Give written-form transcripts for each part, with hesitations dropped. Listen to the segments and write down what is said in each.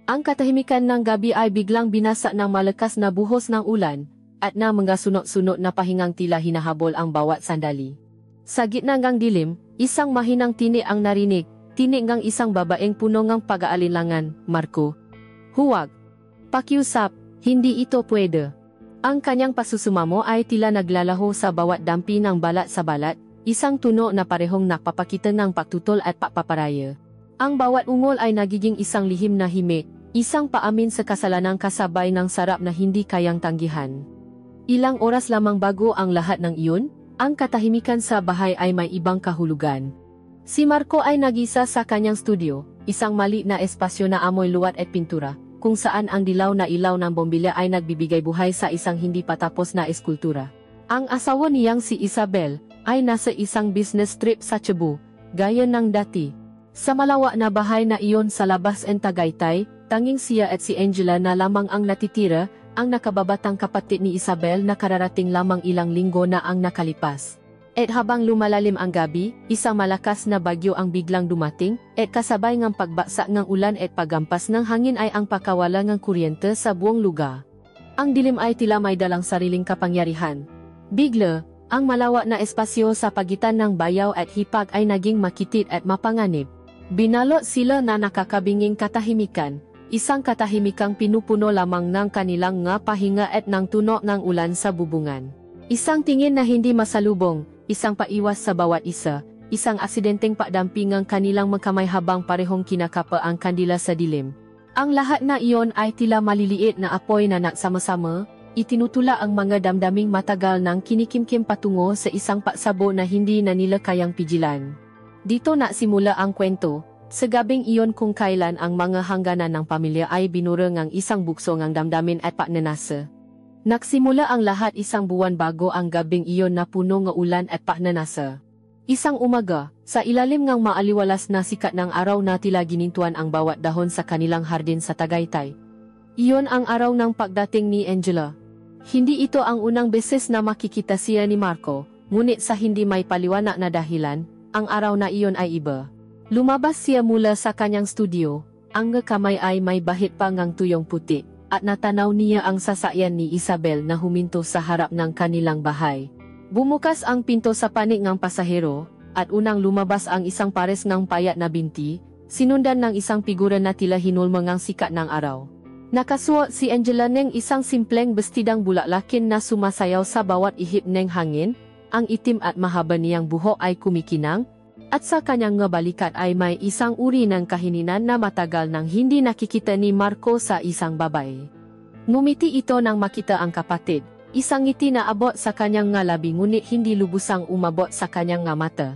Ang katahimikan ng gabi ay biglang binasa ng malakas na buhos ng ulan, at na mga sunod-sunod na pahingang tila hinahabol ang bawat sandali. Sa gitna ng dilim, isang mahinang tinig ang narinig, tinig ng isang babaeng puno ng pag-aalinlangan, "Marco. Huwag. Pakiusap, hindi ito pwede." Ang kanyang pasusumamo ay tila naglalaho sa bawat dampi ng balat sa balat, isang tunog na parehong nakpapakita ng pagtutol at pagpaparaya. Ang bawat ungol ay nagiging isang lihim na himik, isang paamin sa kasalanang kasabay ng sarap na hindi kayang tanggihan. Ilang oras lamang bago ang lahat ng iyon, ang katahimikan sa bahay ay may ibang kahulugan. Si Marco ay nag-isa sa kanyang studio, isang maliit na espasyo na amoy luwat at pintura, kung saan ang dilaw na ilaw ng bombilya ay nagbibigay buhay sa isang hindi patapos na eskultura. Ang asawa niyang si Isabel ay nasa isang business trip sa Cebu, gaya ng dati. Sa malawak na bahay na iyon sa labas ng Tagaytay, tanging siya at si Angela na lamang ang natitira, ang nakababatang kapatid ni Isabel na kararating lamang ilang linggo na ang nakalipas. At habang lumalalim ang gabi, isang malakas na bagyo ang biglang dumating, at kasabay ng pagbaksak ng ulan at paggampas ng hangin ay ang pakawala ng kuryente sa buong lugar. Ang dilim ay tila may dalang sariling kapangyarihan. Bigla, ang malawak na espasyo sa pagitan ng bayaw at hipag ay naging makitid at mapanganib. Binalot sila na nakakabinging katahimikan, isang katahimikang pinupuno lamang ng kanilang nga pahinga at ng tunog ng ulan sa bubungan. Isang tingin na hindi masalubong, isang paiwas sa bawat isa, isang aksidenteng pagdampingang kanilang magkamay habang parehong kinakapa ang kandila sa dilim. Ang lahat na iyon ay tila maliliit na apoy na nagsama-sama, itinutula ang mga damdaming matagal ng kinikimkim patungo sa isang pagsabo na hindi na nila kayang pigilan. Dito nasimula ang kwento. Sa gabing iyon kung kailan ang mga hangganan ng pamilya ay binura ng isang bukso ng damdamin at pagnanasa. Nagsimula ang lahat isang buwan bago ang gabing iyon na puno ng ulan at pagnanasa. Isang umaga, sa ilalim ng maaliwalas na sikat ng araw na tila ginintuan ang bawat dahon sa kanilang hardin sa Tagaytay. Iyon ang araw ng pagdating ni Angela. Hindi ito ang unang beses na makikita siya ni Marco, ngunit sa hindi may paliwanag na dahilan, ang araw na iyon ay iba. Lumabas siya mula sa kanyang studio, ang kamay ay may bahit pa ngang tuyong puti, at natanaw niya ang sasakyan ni Isabel na huminto sa harap ng kanilang bahay. Bumukas ang pinto sa panig ng pasahero, at unang lumabas ang isang pares ng payat na binti, sinundan ng isang figura na tila hinulmangang sikat ng araw. Nakasuot si Angela ng isang simpleng bestidang bulaklakin na sumasayaw sa bawat ihip ng hangin, ang itim at mahaba niyang buhok ay kumikinang, at sa kanyang nga balikat ay may isang uri ng kahininan na matagal nang hindi nakikita ni Marco sa isang babae. Ngumiti ito nang makita ang kapatid, isang ngiti na abot sa kanyang nga labi ngunit hindi lubusang umabot sa kanyang nga mata.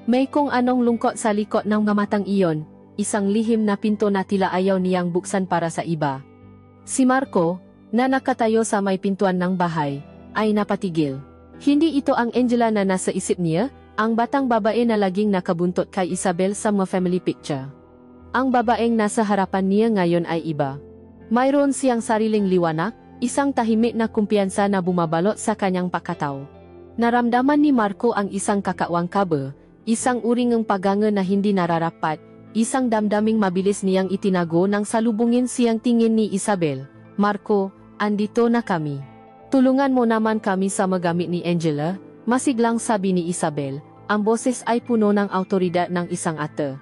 May kung anong lungkot sa likod ng nga matang iyon, isang lihim na pinto na tila ayaw niyang buksan para sa iba. Si Marco, na nakatayo sa may pintuan ng bahay, ay napatigil. Hindi ito ang Angela na nasa isip niya, ang batang babae na laging nakabuntot kay Isabel sa mga family picture. Ang babaeng nasa harapan niya ngayon ay iba. Mayroon siyang sariling liwanag, isang tahimik na kumpiyansa na bumabalot sa kanyang pakataw. Naramdaman ni Marco ang isang kakawang kaba, isang uring ng paganga na hindi nararapat, isang damdaming mabilis niyang itinago nang salubungin siyang tingin ni Isabel. "Marco, andito na kami. Tulungan mo naman kami sa magamit ni Angela," masiglang sabi ni Isabel. Ang boses ay puno ng awtoridad ng isang ate.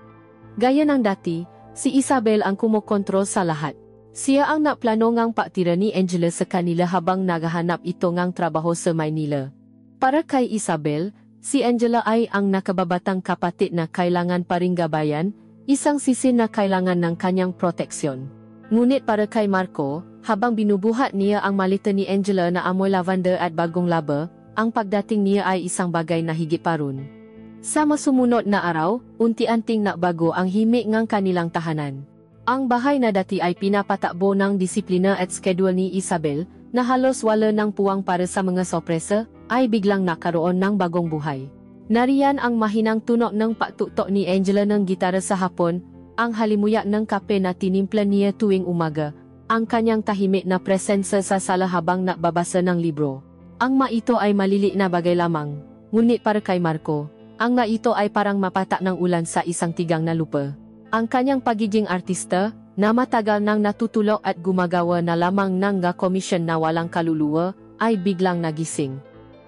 Gaya ng dati, si Isabel ang kumokontrol sa lahat. Siya ang naplano ngang paktira ni Angela sa kanila habang naghahanap ito ngang trabaho sa Maynila. Para kay Isabel, si Angela ay ang nakababatang kapatid na kailangan pa ring gabayan, isang sisi na kailangan ng kanyang proteksyon. Ngunit para kay Marco, habang binubuhat niya ang malita ni Angela na amoy lavender at bagong laba, ang pagdating niya ay isang bagay na higit pa ron. Sa masumunod na araw, unti-unting nabago ang himik ng kanilang tahanan. Ang bahay na dati ay pinapatakbo ng disiplina at schedule ni Isabel, na halos wala ng puwang para sa mga sorpresa, ay biglang nakaroon ng bagong buhay. Nariyan ang mahinang tunog ng pagtutok ni Angela ng gitara sa hapon, ang halimuyak ng kape na tinimpla niya tuwing umaga, ang kanyang tahimik na presensya sa sala habang nagbabasa ng libro. Ang maito ay maliliit na bagay lamang, ngunit para kay Marco, ang maito ay parang mapatak ng ulan sa isang tigang na lupa. Ang kanyang pagiging artista, na matagal nang natutulog at gumagawa na lamang ng komisyon na walang kaluluwa, ay biglang nagising.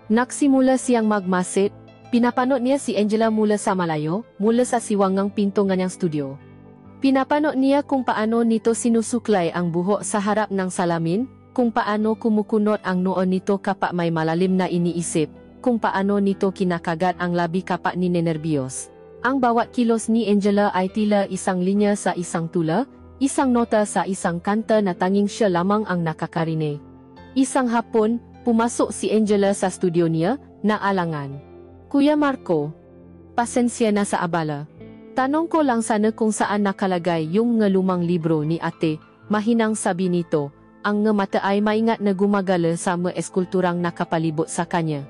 Nagsimula siyang magmasid, pinapanood niya si Angela mula sa malayo, mula sa siwangang pinto ng kanyang studio. Pinapanood niya kung paano nito sinusuklay ang buhok sa harap ng salamin, kung paano kumukunot ang noo nito kapag may malalim na iniisip, kung paano nito kinakagat ang labi kapag ninenerbiyos. Ang bawat kilos ni Angela ay tila isang linya sa isang tula, isang nota sa isang kanta na tanging siya lamang ang nakakarinig. Isang hapon, pumasok si Angela sa studio niya, na alangan. Kuya Marco, pasensya na sa abala. Tanong ko lang sana kung saan nakalagay yung lumang libro ni ate, mahinang sabi nito, ang mata ay maingat na gumagala sa mga eskulturang nakapalibot sa kanya.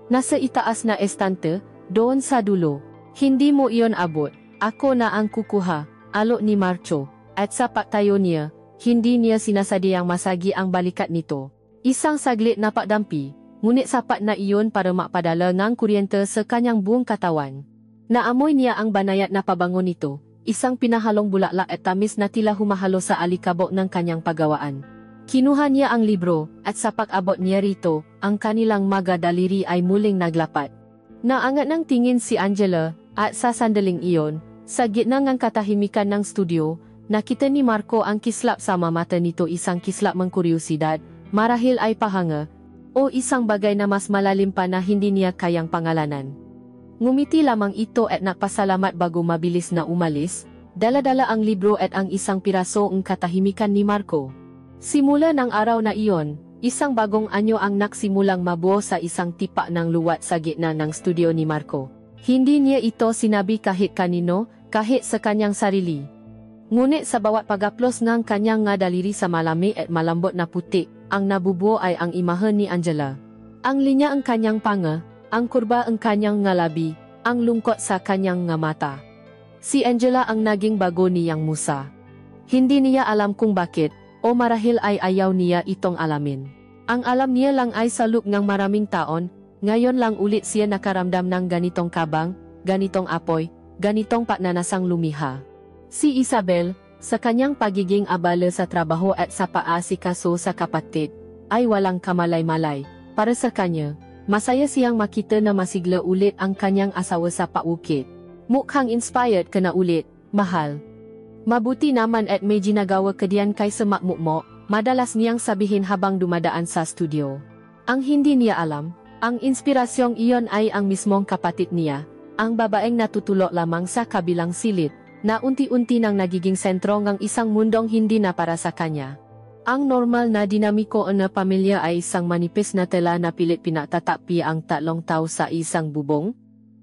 Nasa itaas na estante, doon sa dulo. Hindi mo iyon abot, ako na ang kukuha, alok ni Marco. At sa pagtayo niya, hindi niya sinasadyang masagi ang balikat nito. Isang saglit na pagdampi, ngunit sapat na iyon para mapadala ng kuryente sa kanyang buong katawan. Naamoy niya ang banayat na pabango nito, isang pinahalong bulaklak at tamis na tila humahalo sa alikabok ng kanyang paggawaan. Kinuha niya ang libro, at sa pag-abot niya rito, ang kanilang mga daliri ay muling naglapat. Naangat ng tingin si Angela, at sa sandaling iyon, sa gitna ng katahimikan ng studio, nakita ni Marco ang kislap sa mata nito, isang kislap ng kuryosidad, marahil ay pahanga, o isang bagay na mas malalim pa na hindi niya kayang pangalanan. Ngumiti lamang ito at nagpasalamat bago mabilis na umalis, dala-dala ang libro at ang isang piraso ng katahimikan ni Marco. Simula ng araw na iyon, isang bagong anyo ang nagsimulang mabuo sa isang tipak ng luwat sa gitna ng studio ni Marco. Hindi niya ito sinabi kahit kanino, kahit sa kanyang sarili. Ngunit sa bawat pagaplos ng kanyang nga daliri sa malami at malambot na putik, ang nabubuo ay ang imahe ni Angela. Ang linya ang kanyang panga, ang kurba ang kanyang nga labi, ang lungkot sa kanyang nga mata. Si Angela ang naging bago niyang musa. Hindi niya alam kung bakit, o marahil ay ayaw niya itong alamin. Ang alam niya lang ay sa loob ng maraming taon, ngayon lang ulit siya nakaramdam ng ganitong kabang, ganitong apoy, ganitong pagnanasang lumiha. Si Isabel, sa kanyang pagiging abala sa trabaho at sa paasikaso sa kapatid, ay walang kamalay-malay. Para sa kanya, masaya siyang makita na masigla ulit ang kanyang asawa sa paukit. Mukhang inspired ka na ulit, mahal. Mabuti naman at may ginagawa ka diyan kaysa makmukmo, madalas niyang sabihin habang dumadaan sa studio. Ang hindi niya alam, ang inspirasyong iyon ay ang mismong kapatid niya, ang babaeng natutulog lamang sa kabilang silid, na unti-unti nang nagiging sentro ng isang mundong hindi na para sa kanya. Ang normal na dinamiko na pamilya ay isang manipis na tela na pilit pinatatapi ang tatlong tao sa isang bubong.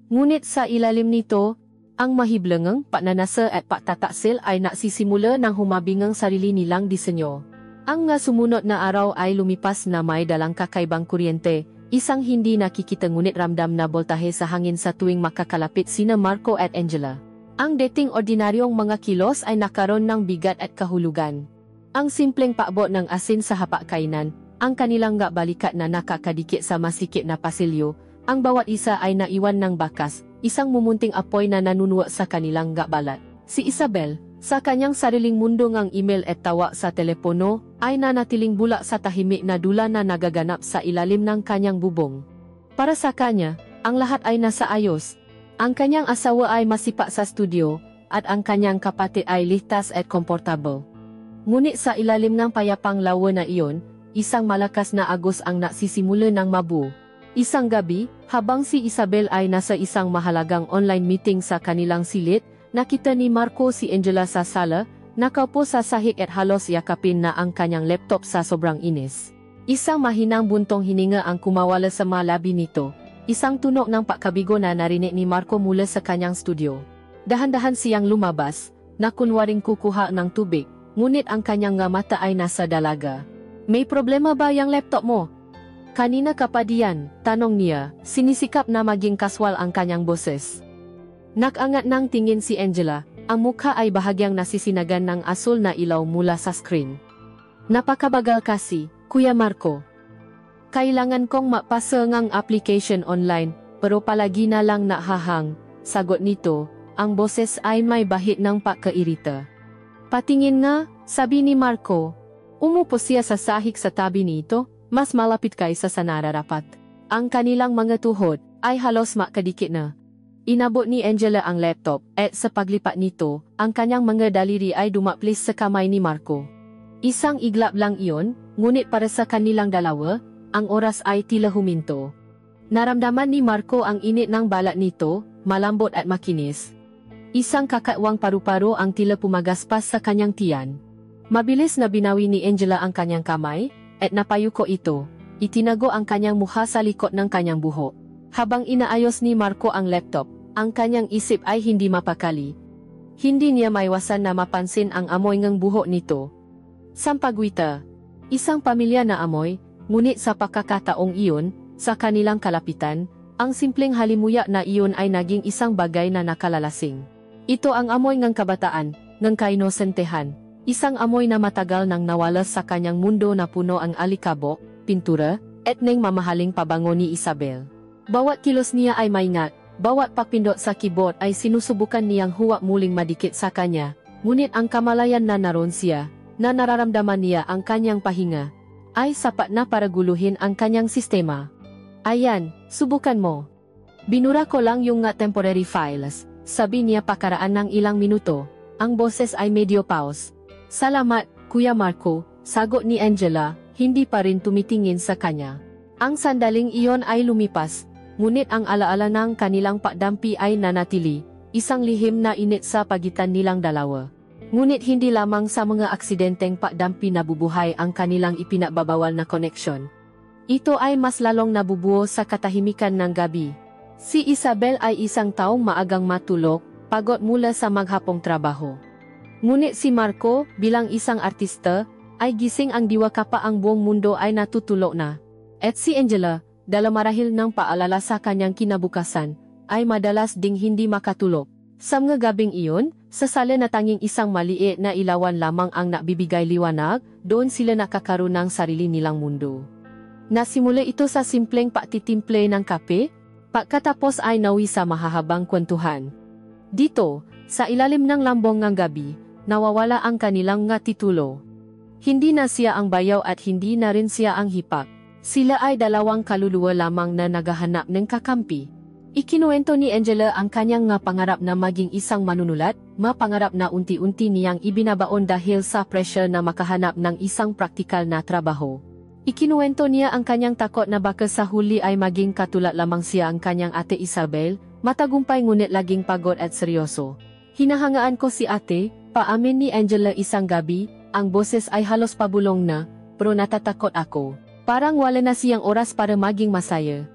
Ngunit sa ilalim nito, ang mahiblangang pananasa at pagtataksil ay nagsisimula ng humabingang sarili nilang disenyo. Ang nga sumunod na araw ay lumipas na may dalang kakaibang kuryente, isang hindi nakikita ngunit ramdam na boltahe sa hangin sa tuwing makakalapit sina Marco at Angela. Ang dating ordinaryong mga kilos ay nakaroon ng bigat at kahulugan. Ang simpleng paabot ng asin sa hapag-kainan, ang kanilang balikat na nakakadikit sa masikip na pasilyo, ang bawat isa ay naiwan ng bakas, isang mumunting apoy na nanunuwa sa kanilang balat. Si Isabel, sa kanyang sariling mundo ng email at tawa sa telepono, ay nanatiling bulak sa tahimik na dula na nagaganap sa ilalim ng kanyang bubong. Para sa kanya, ang lahat ay nasa ayos. Ang kanyang asawa ay masipa sa studio, at ang kanyang kapatid ay ligtas at komportable. Ngunit sa ilalim ng payapang lawa na iyon, isang malakas na agos ang nagsisimula ng mabuo. Isang gabi, habang si Isabel ay nasa isang mahalagang online meeting sa kanilang silid, nakita ni Marco si Angela sa sala, nakaupo sa sahig at halos yakapin na ang kanyang laptop sa sobrang inis. Isang mahinang buntong hininga ang kumawala sa mga labi nito, isang tunog ng pagkabigo na narinig ni Marco mula sa kanyang studio. Dahan-dahan siyang lumabas, na kunwaring kukuha ng tubig, ngunit ang kanyang mata ay nasa dalaga. May problema ba yung laptop mo? Kanina ka pa diyan, tanong niya, sinisikap na maging kaswal ang kanyang boses. Nakangat ng tingin si Angela, ang mukha ay bahagyang nasisinagan ng asul na ilaw mula sa screen. Napakabagal kasi, Kuya Marco. Kailangan kong mapasa ngang application online, pero palagi na lang nahahang. Sagot nito, ang boses ay may bahid ng pagkairita. Patingin nga, sabi ni Marco. Umupo siya sa sahig sa tabi nito, mas malapit kaysa sa nararapat. Ang kanilang mga tuhod ay halos makadikit na. Inabot ni Angela ang laptop at sa paglipat nito, ang kanyang mga daliri ay dumaplis sa kamay ni Marco. Isang iglap lang iyon, ngunit para sa kanilang dalawa, ang oras ay tila huminto. Naramdaman ni Marco ang init ng balat nito, malambot at makinis. Isang kakatwang paru-paro ang tila pumagaspas sa kanyang tiyan. Mabilis na binawi ni Angela ang kanyang kamay, at napayuko ito. Itinago ang kanyang mukha sa likod ng kanyang buhok. Habang inaayos ni Marco ang laptop, ang kanyang isip ay hindi mapakali. Hindi niya maiwasan na mapansin ang amoy ng buhok nito. Sampagwita. Isang pamilya na amoy, ngunit sa pagkakataong iyon, sa kanilang kalapitan, ang simpleng halimuyak na iyon ay naging isang bagay na nakalalasing. Ito ang amoy ng kabataan, ng kainosentehan, isang amoy na matagal nang nawala sa kanyang mundo na puno ang alikabok, pintura, at ng mamahaling pabango ni Isabel. Bawat kilos niya ay maingat, bawat pagpindot sa keyboard ay sinusubukan niyang huwag muling madikit sa kanya, ngunit ang kamalayan na naroon siya, na nararamdaman niya ang kanyang pahinga, ay sapat na para guluhin ang kanyang sistema. Ayan, subukan mo. Binura ko lang yung nga temporary files, sabi niya pakaraan ng ilang minuto, ang boses ay medyo pause. Salamat, Kuya Marco, sagot ni Angela, hindi pa rin tumitingin sa kanya. Ang sandaling iyon ay lumipas, ngunit ang alaala ng kanilang pagdampi ay nanatili, isang lihim na init sa pagitan nilang dalawa. Ngunit hindi lamang sa mga aksidenteng pagdampi nabubuhay ang kanilang ipinagbabawal na koneksyon. Ito ay mas lalong nabubuo sa katahimikan ng gabi. Si Isabel ay isang taong maagang matulog, pagod mula sa maghapong trabaho. Ngunit si Marco, bilang isang artista, ay gising ang diwa kapag ang buong mundo ay natutulog na. At si Angela, dala marahil ng paalala sa kanyang kinabukasan, ay madalas ding hindi makatulog. Sa mga gabing iyon, sa sala na tanging isang maliit na ilawan lamang ang nabibigay liwanag, doon sila nakakaroon ng sarili nilang mundo. Nasimula ito sa simpleng pagtitimple ng kape, pagkatapos ay nawi sa mahahabang kwentuhan. Dito, sa ilalim ng lambong ng gabi, nawawala ang kanilang nga titulo. Hindi na siya ang bayaw at hindi na rin siya ang hipak. Sila ay dalawang kaluluwa lamang na naghahanap ng kakampi. Ikinuwento ni Angela ang kanyang nga pangarap na maging isang manunulat, mapangarap na unti-unti niyang ibinabaon dahil sa pressure na makahanap ng isang praktikal na trabaho. Ikinuwento niya ang kanyang takot na baka sa huli ay maging katulad lamang siya ang kanyang ate Isabel, matagumpay ngunit laging pagod at seryoso. Hinahangaan ko si ate, paamin ni Angela isang gabi, ang boses ay halos pabulong na, pero natatakot ako. Parang wala na siyang oras para maging masaya.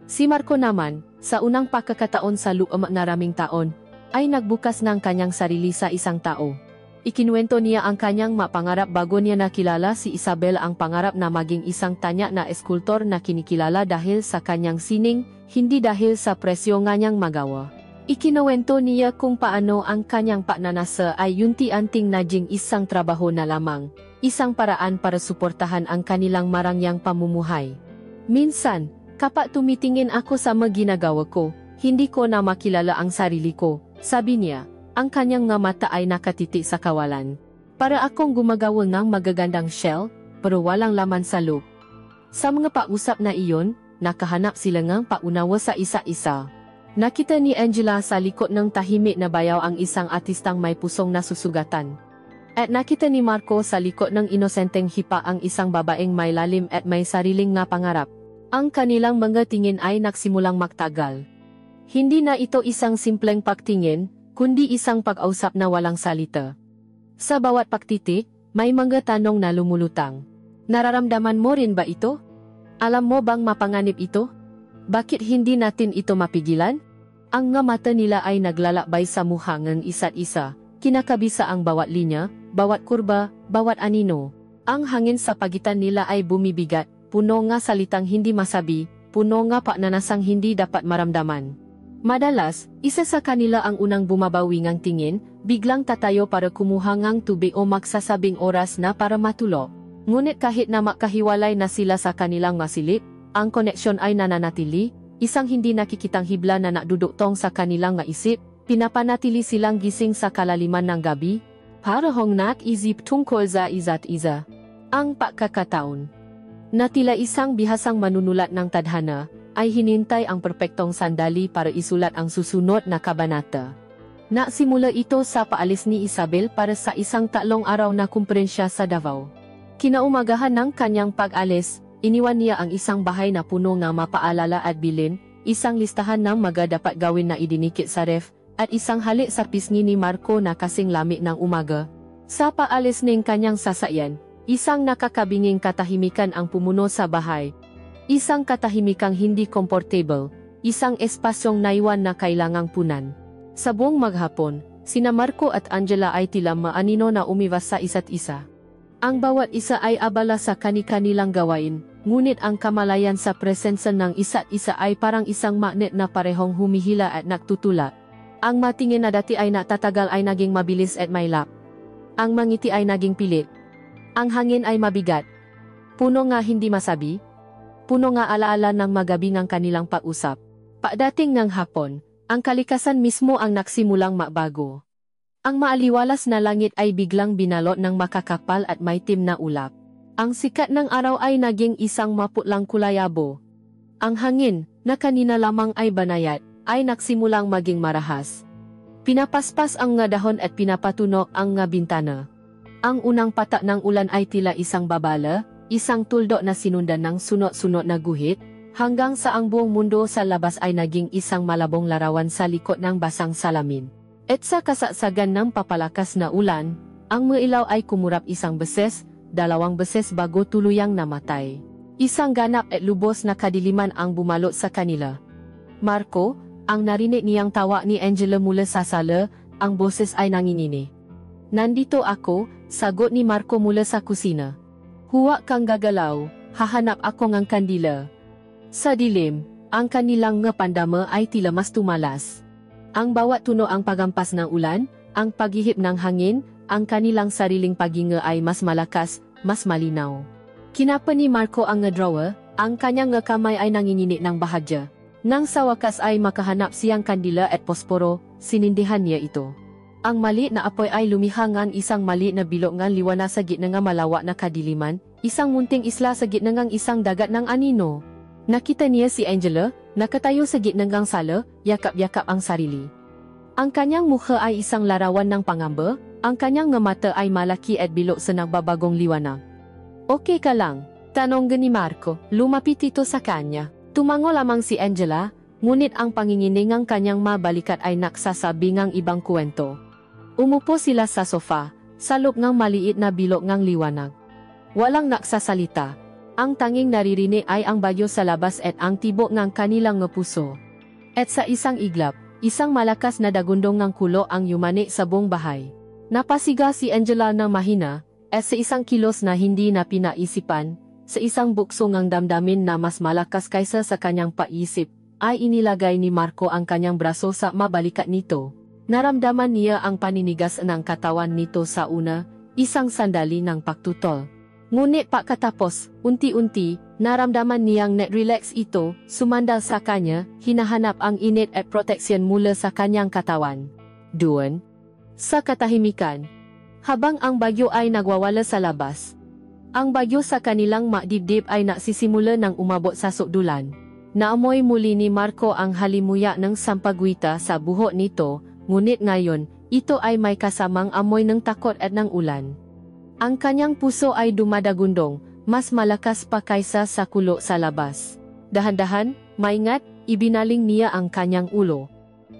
Si Marco naman, sa unang pagkakataon sa loob ng maraming taon, ay nagbukas ng kanyang sarili sa isang tao. Ikinuwento niya ang kanyang mapangarap bago niya nakilala si Isabel, ang pangarap na maging isang tanya na eskultor na kinikilala dahil sa kanyang sining, hindi dahil sa presyo nga niyang magawa. Ikinuwento niya kung paano ang kanyang pagnanasa ay yunti-anting naging isang trabaho na lamang, isang paraan para suportahan ang kanilang marangyang pamumuhay. Minsan, kapag tumitingin ako sa mga ginagawa ko, hindi ko na makilala ang sarili ko, sabi niya. Ang kanyang nga mata ay nakatitik sa kawalan. Para akong gumagawa ng magagandang shell, pero walang laman sa loob. Sa mga pausap na iyon, nakahanap sila ng paunawa sa isa-isa. Nakita ni Angela sa likod ng tahimik na bayaw ang isang artistang may pusong nasusugatan. At nakita ni Marco sa likod ng inosenteng hipa ang isang babaeng may lalim at may sariling nga pangarap. Ang kanilang mga tingin ay nagsimulang magtagal. Hindi na ito isang simpleng pagtingin, kundi isang pag-ausap na walang salita. Sa bawat pagtitik, may mga tanong na lumulutang. Nararamdaman mo rin ba ito? Alam mo bang mapanganib ito? Bakit hindi natin ito mapigilan? Ang nga mata nila ay naglalakbay sa mukha ng isa't isa, kinakabisa ang bawat linya, bawat kurba, bawat anino. Ang hangin sa pagitan nila ay bumibigat, puno nga salitang hindi masabi, puno nga pagnanasang hindi dapat maramdaman. Madalas, isa sa kanila ang unang bumabawi ngang tingin, biglang tatayo para kumuha ngang tubig o magsasabing oras na para matulog. Ngunit kahit na makahiwalay na sila sa kanilang masilip, ang koneksyon ay nananatili, isang hindi nakikitang hibla na nakdudugtong sa kanilang maisip, pinapanatili silang gising sa kalaliman ng gabi. Parehong nag-isip tungkol sa isa't isa. Ang pagkakataon na tila isang bihasang manunulat ng tadhana ay hinintay ang perpektong sandali para isulat ang susunod na kabanata. Nasimula ito sa paalis ni Isabel para sa isang 3 araw na kumprensya sa Davao. Kinaumagahan ng kanyang pag-alis, iniwan niya ang isang bahay na puno ng mapaalala at bilin, isang listahan ng mga dapat gawin na idinikit sa ref, at isang halik sa pisngi ni Marco na kasing lamig ng umaga. Sa paalis ng kanyang sasakyan, isang nakakabinging katahimikan ang pumuno sa bahay. Isang katahimikang hindi komportable, isang espasyong naiwan na kailangang punan. Sa buong maghapon, sina Marco at Angela ay tila maanino na umiwas sa isa't isa. Ang bawat isa ay abala sa kani-kanilang gawain, ngunit ang kamalayan sa presensya ng isa't isa ay parang isang magnet na parehong humihila at nagtutulak. Ang matingin na dati ay natatagal ay naging mabilis at mailap. Ang mangiti ay naging pilit. Ang hangin ay mabigat. Puno nga hindi masabi. Puno nga alaala ng magabi ng kanilang pag-usap. Pagdating ng hapon, ang kalikasan mismo ang nagsimulang magbago. Ang maaliwalas na langit ay biglang binalot ng makakapal at maitim na ulap. Ang sikat ng araw ay naging isang maputlang kulayabo. Ang hangin, na kanina lamang ay banayat, ay nagsimulang maging marahas. Pinapaspas ang nga dahon at pinapatunok ang nga bintana. Ang unang patak ng ulan ay tila isang babala, isang tuldok na sinundan ng sunod-sunod na guhit, hanggang sa ang buong mundo sa labas ay naging isang malabong larawan sa likod ng basang salamin. At sa kasagsagan ng papalakas na ulan, ang mga ilaw ay kumurap isang beses, 2 beses bago tuluyang namatay. Isang ganap at lubos na kadiliman ang bumalot sa kanila. Marco, ang narinig niyang tawa ni Angela mula sa sala, ang boses ay nanginginig. Nandito ako, sagot ni Marco mula sa kusina. Huwag kang gagalaw, hahanap ako ng kandila. Sa dilim, ang kanilang nga pandama ay tila mas tumalas. Ang bawat tuno ang pagampas ng ulan, ang paghihip ng hangin, ang kanilang sariling paghinga ay mas malakas, mas malinaw. Kinapa ni Marco ang nga drawer, ang kanyang nga kamay ay nanginginig ng bahadya. Nang sa wakas ay makahanap siyang kandila at posporo, sinindihan niya ito. Ang maliit na apoy ay lumihangan isang maliit na bilog ng liwana sa gitna ng malawak na kadiliman, isang munting isla sa gitna ng isang dagat ng anino. Nakita niya si Angela, nakatayo sa gitna ng sala, yakap-yakap ang sarili. Ang kanyang mukha ay isang larawan ng pangamba, ang kanyang nga mata ay malaki at bilog sa nagbabagong liwanag. Okay ka lang? Tanong ni Marco, lumapit ito sa kanya. Tumango lamang si Angela, ngunit ang panginginig ng kanyang mabalikat ay naksasabi ng ibang kwento. Umupo sila sa sofa, sa loob ng maliit na bilog ng liwanag. Walang naksasalita. Ang tanging naririnig ay ang bagyo sa labas at ang tibok ng kanilang puso. At sa isang iglap, isang malakas na dagundong ng kulo ang yumani sa buong bahay. Napasiga si Angela ng mahina, at sa isang kilos na hindi na pinaisipan, sa isang bukso ng damdamin na mas malakas kaysa sa kanyang paisip, ay inilagay ni Marco ang kanyang braso sa mabalikat nito. Naramdaman niya ang paninigas ng katawan nito sa una, isang sandali ng pagtutol. Ngunit pagkatapos, unti-unti, naramdaman niyang net-relax ito, sumandal sa kanya, hinahanap ang init at proteksyon mula sa kanyang katawan. Doon, sa katahimikan, habang ang bagyo ay nagwawala sa labas, ang bagyo sa kanilang makdibdib ay nagsisimula ng umabot sa sukdulan. Naamoy muli ni Marco ang halimuyak ng sampagwita sa buhok nito, ngunit ngayon, ito ay may kasamang amoy ng takot at ng ulan. Ang kanyang puso ay dumadagundong, mas malakas pa kaysa sa kulo sa labas. Dahan-dahan, maingat, ibinaling niya ang kanyang ulo.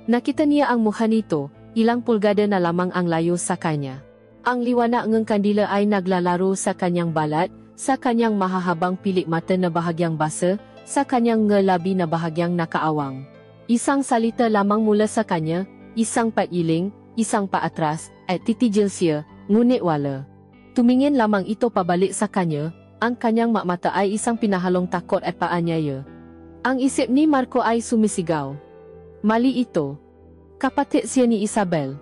Nakita niya ang mukha nito, ilang pulgada na lamang ang layo sa kanya. Ang liwanag ng kandila ay naglalaro sa kanyang balat, sa kanyang mahahabang pilik mata na bahagyang basa, sa kanyang ngalabi na bahagyang nakaawang. Isang salita lamang mula sa kanya, isang pailing, isang paatras, at titigil siya, ngunit wala. Tumingin lamang ito pabalik sa kanya, ang kanyang mata ay isang pinahalong takot at paanyaya. Ang isip ni Marco ay sumisigaw. Mali ito. Kapatid siya ni Isabel.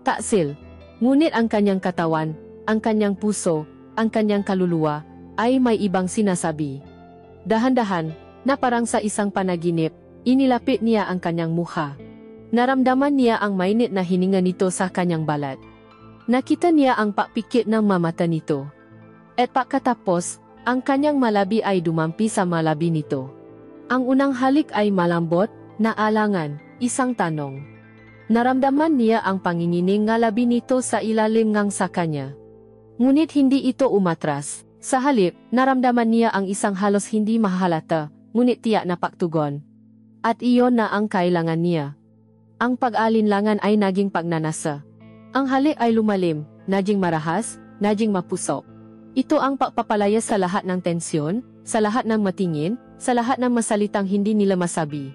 Taksil. Ngunit ang kanyang katawan, ang kanyang puso, ang kanyang kaluluwa, ay may ibang sinasabi. Dahan-dahan, na parang sa isang panaginip, inilapit niya ang kanyang mukha. Naramdaman niya ang mainit na hininga nito sa kanyang balat. Nakita niya ang pakpikit ng mamata nito. At pagkatapos, ang kanyang malabi ay dumampi sa malabi nito. Ang unang halik ay malambot, na alangan, isang tanong. Naramdaman niya ang pangingining ng labi nito sa ilalim ng sa kanya. Ngunit hindi ito umatras. Sa halip, naramdaman niya ang isang halos hindi mahalata, ngunit tiyak na pagtugon. At iyon na ang kailangan niya. Ang pag-alinlangan ay naging pagnanasa. Ang halik ay lumalim, naging marahas, naging mapusok. Ito ang pagpapalaya sa lahat ng tensyon, sa lahat ng matingin, sa lahat ng masalitang hindi nila masabi.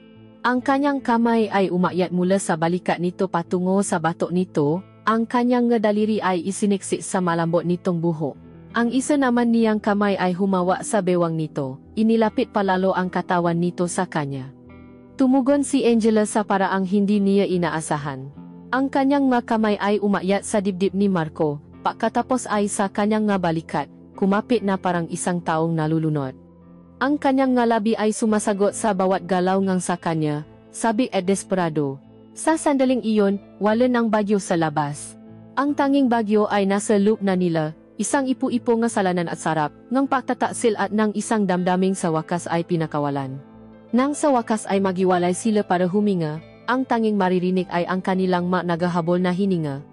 Ang kanyang kamay ay umakyat mula sa balikat nito patungo sa batok nito, ang kanyang daliri ay isiniksik sa malambot nitong buhok. Ang isa naman niyang kamay ay humawa sa bewang nito, inilapit palalo ang katawan nito sa kanya. Tumugon si Angela sa paraang hindi niya inaasahan. Ang kanyang mga kamay ay umakyat sa dibdib ni Marco, pagkatapos ay sa kanyang nga balikat, kumapit na parang isang taong nalulunod. Ang kanyang nga labi ay sumasagot sa bawat galaw ngang sa kanya, sabik at desperado. Sa sandaling iyon, wala ng bagyo sa labas. Ang tanging bagyo ay nasa loop na nila, isang ipu-ipo nga salanan at sarap, ngang pagtataksil at ng isang damdaming sa wakas ay pinakawalan. Nang sa wakas ay magiwalay sila para huminga, ang tanging maririnig ay ang kanilang nagahabol na hininga.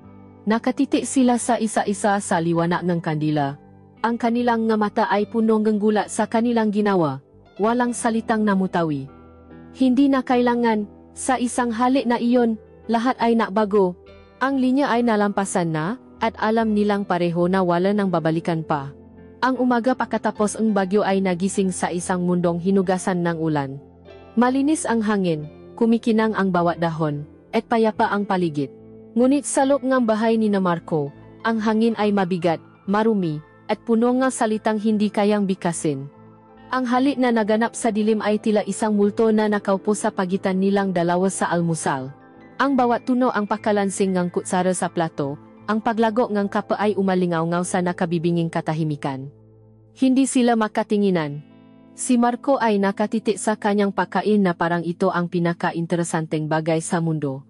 Nakatitik sila sa isa-isa sa liwanag ng kandila. Ang kanilang nga mata ay punong ganggulat sa kanilang ginawa, walang salitang namutawi. Hindi na kailangan, sa isang halik na iyon, lahat ay nakbago. Ang linya ay nalampasan na, at alam nilang pareho na wala nang babalikan pa. Ang umaga pagkatapos ang bagyo ay nagising sa isang mundong hinugasan ng ulan. Malinis ang hangin, kumikinang ang bawat dahon, at payapa ang paligid. Ngunit sa loob ng bahay ni Marco, ang hangin ay mabigat, marumi, at puno ng salitang hindi kayang bikasin. Ang halik na naganap sa dilim ay tila isang multo na nakaupo sa pagitan nilang dalawa sa almusal. Ang bawat tuno ang pakalansing ng kutsara sa plato, ang paglago ng kapa ay umalingaw-ngaw sa nakabibinging katahimikan. Hindi sila makatinginan. Si Marco ay nakatitik sa kanyang pagkain na parang ito ang pinaka-interesanteng bagay sa mundo.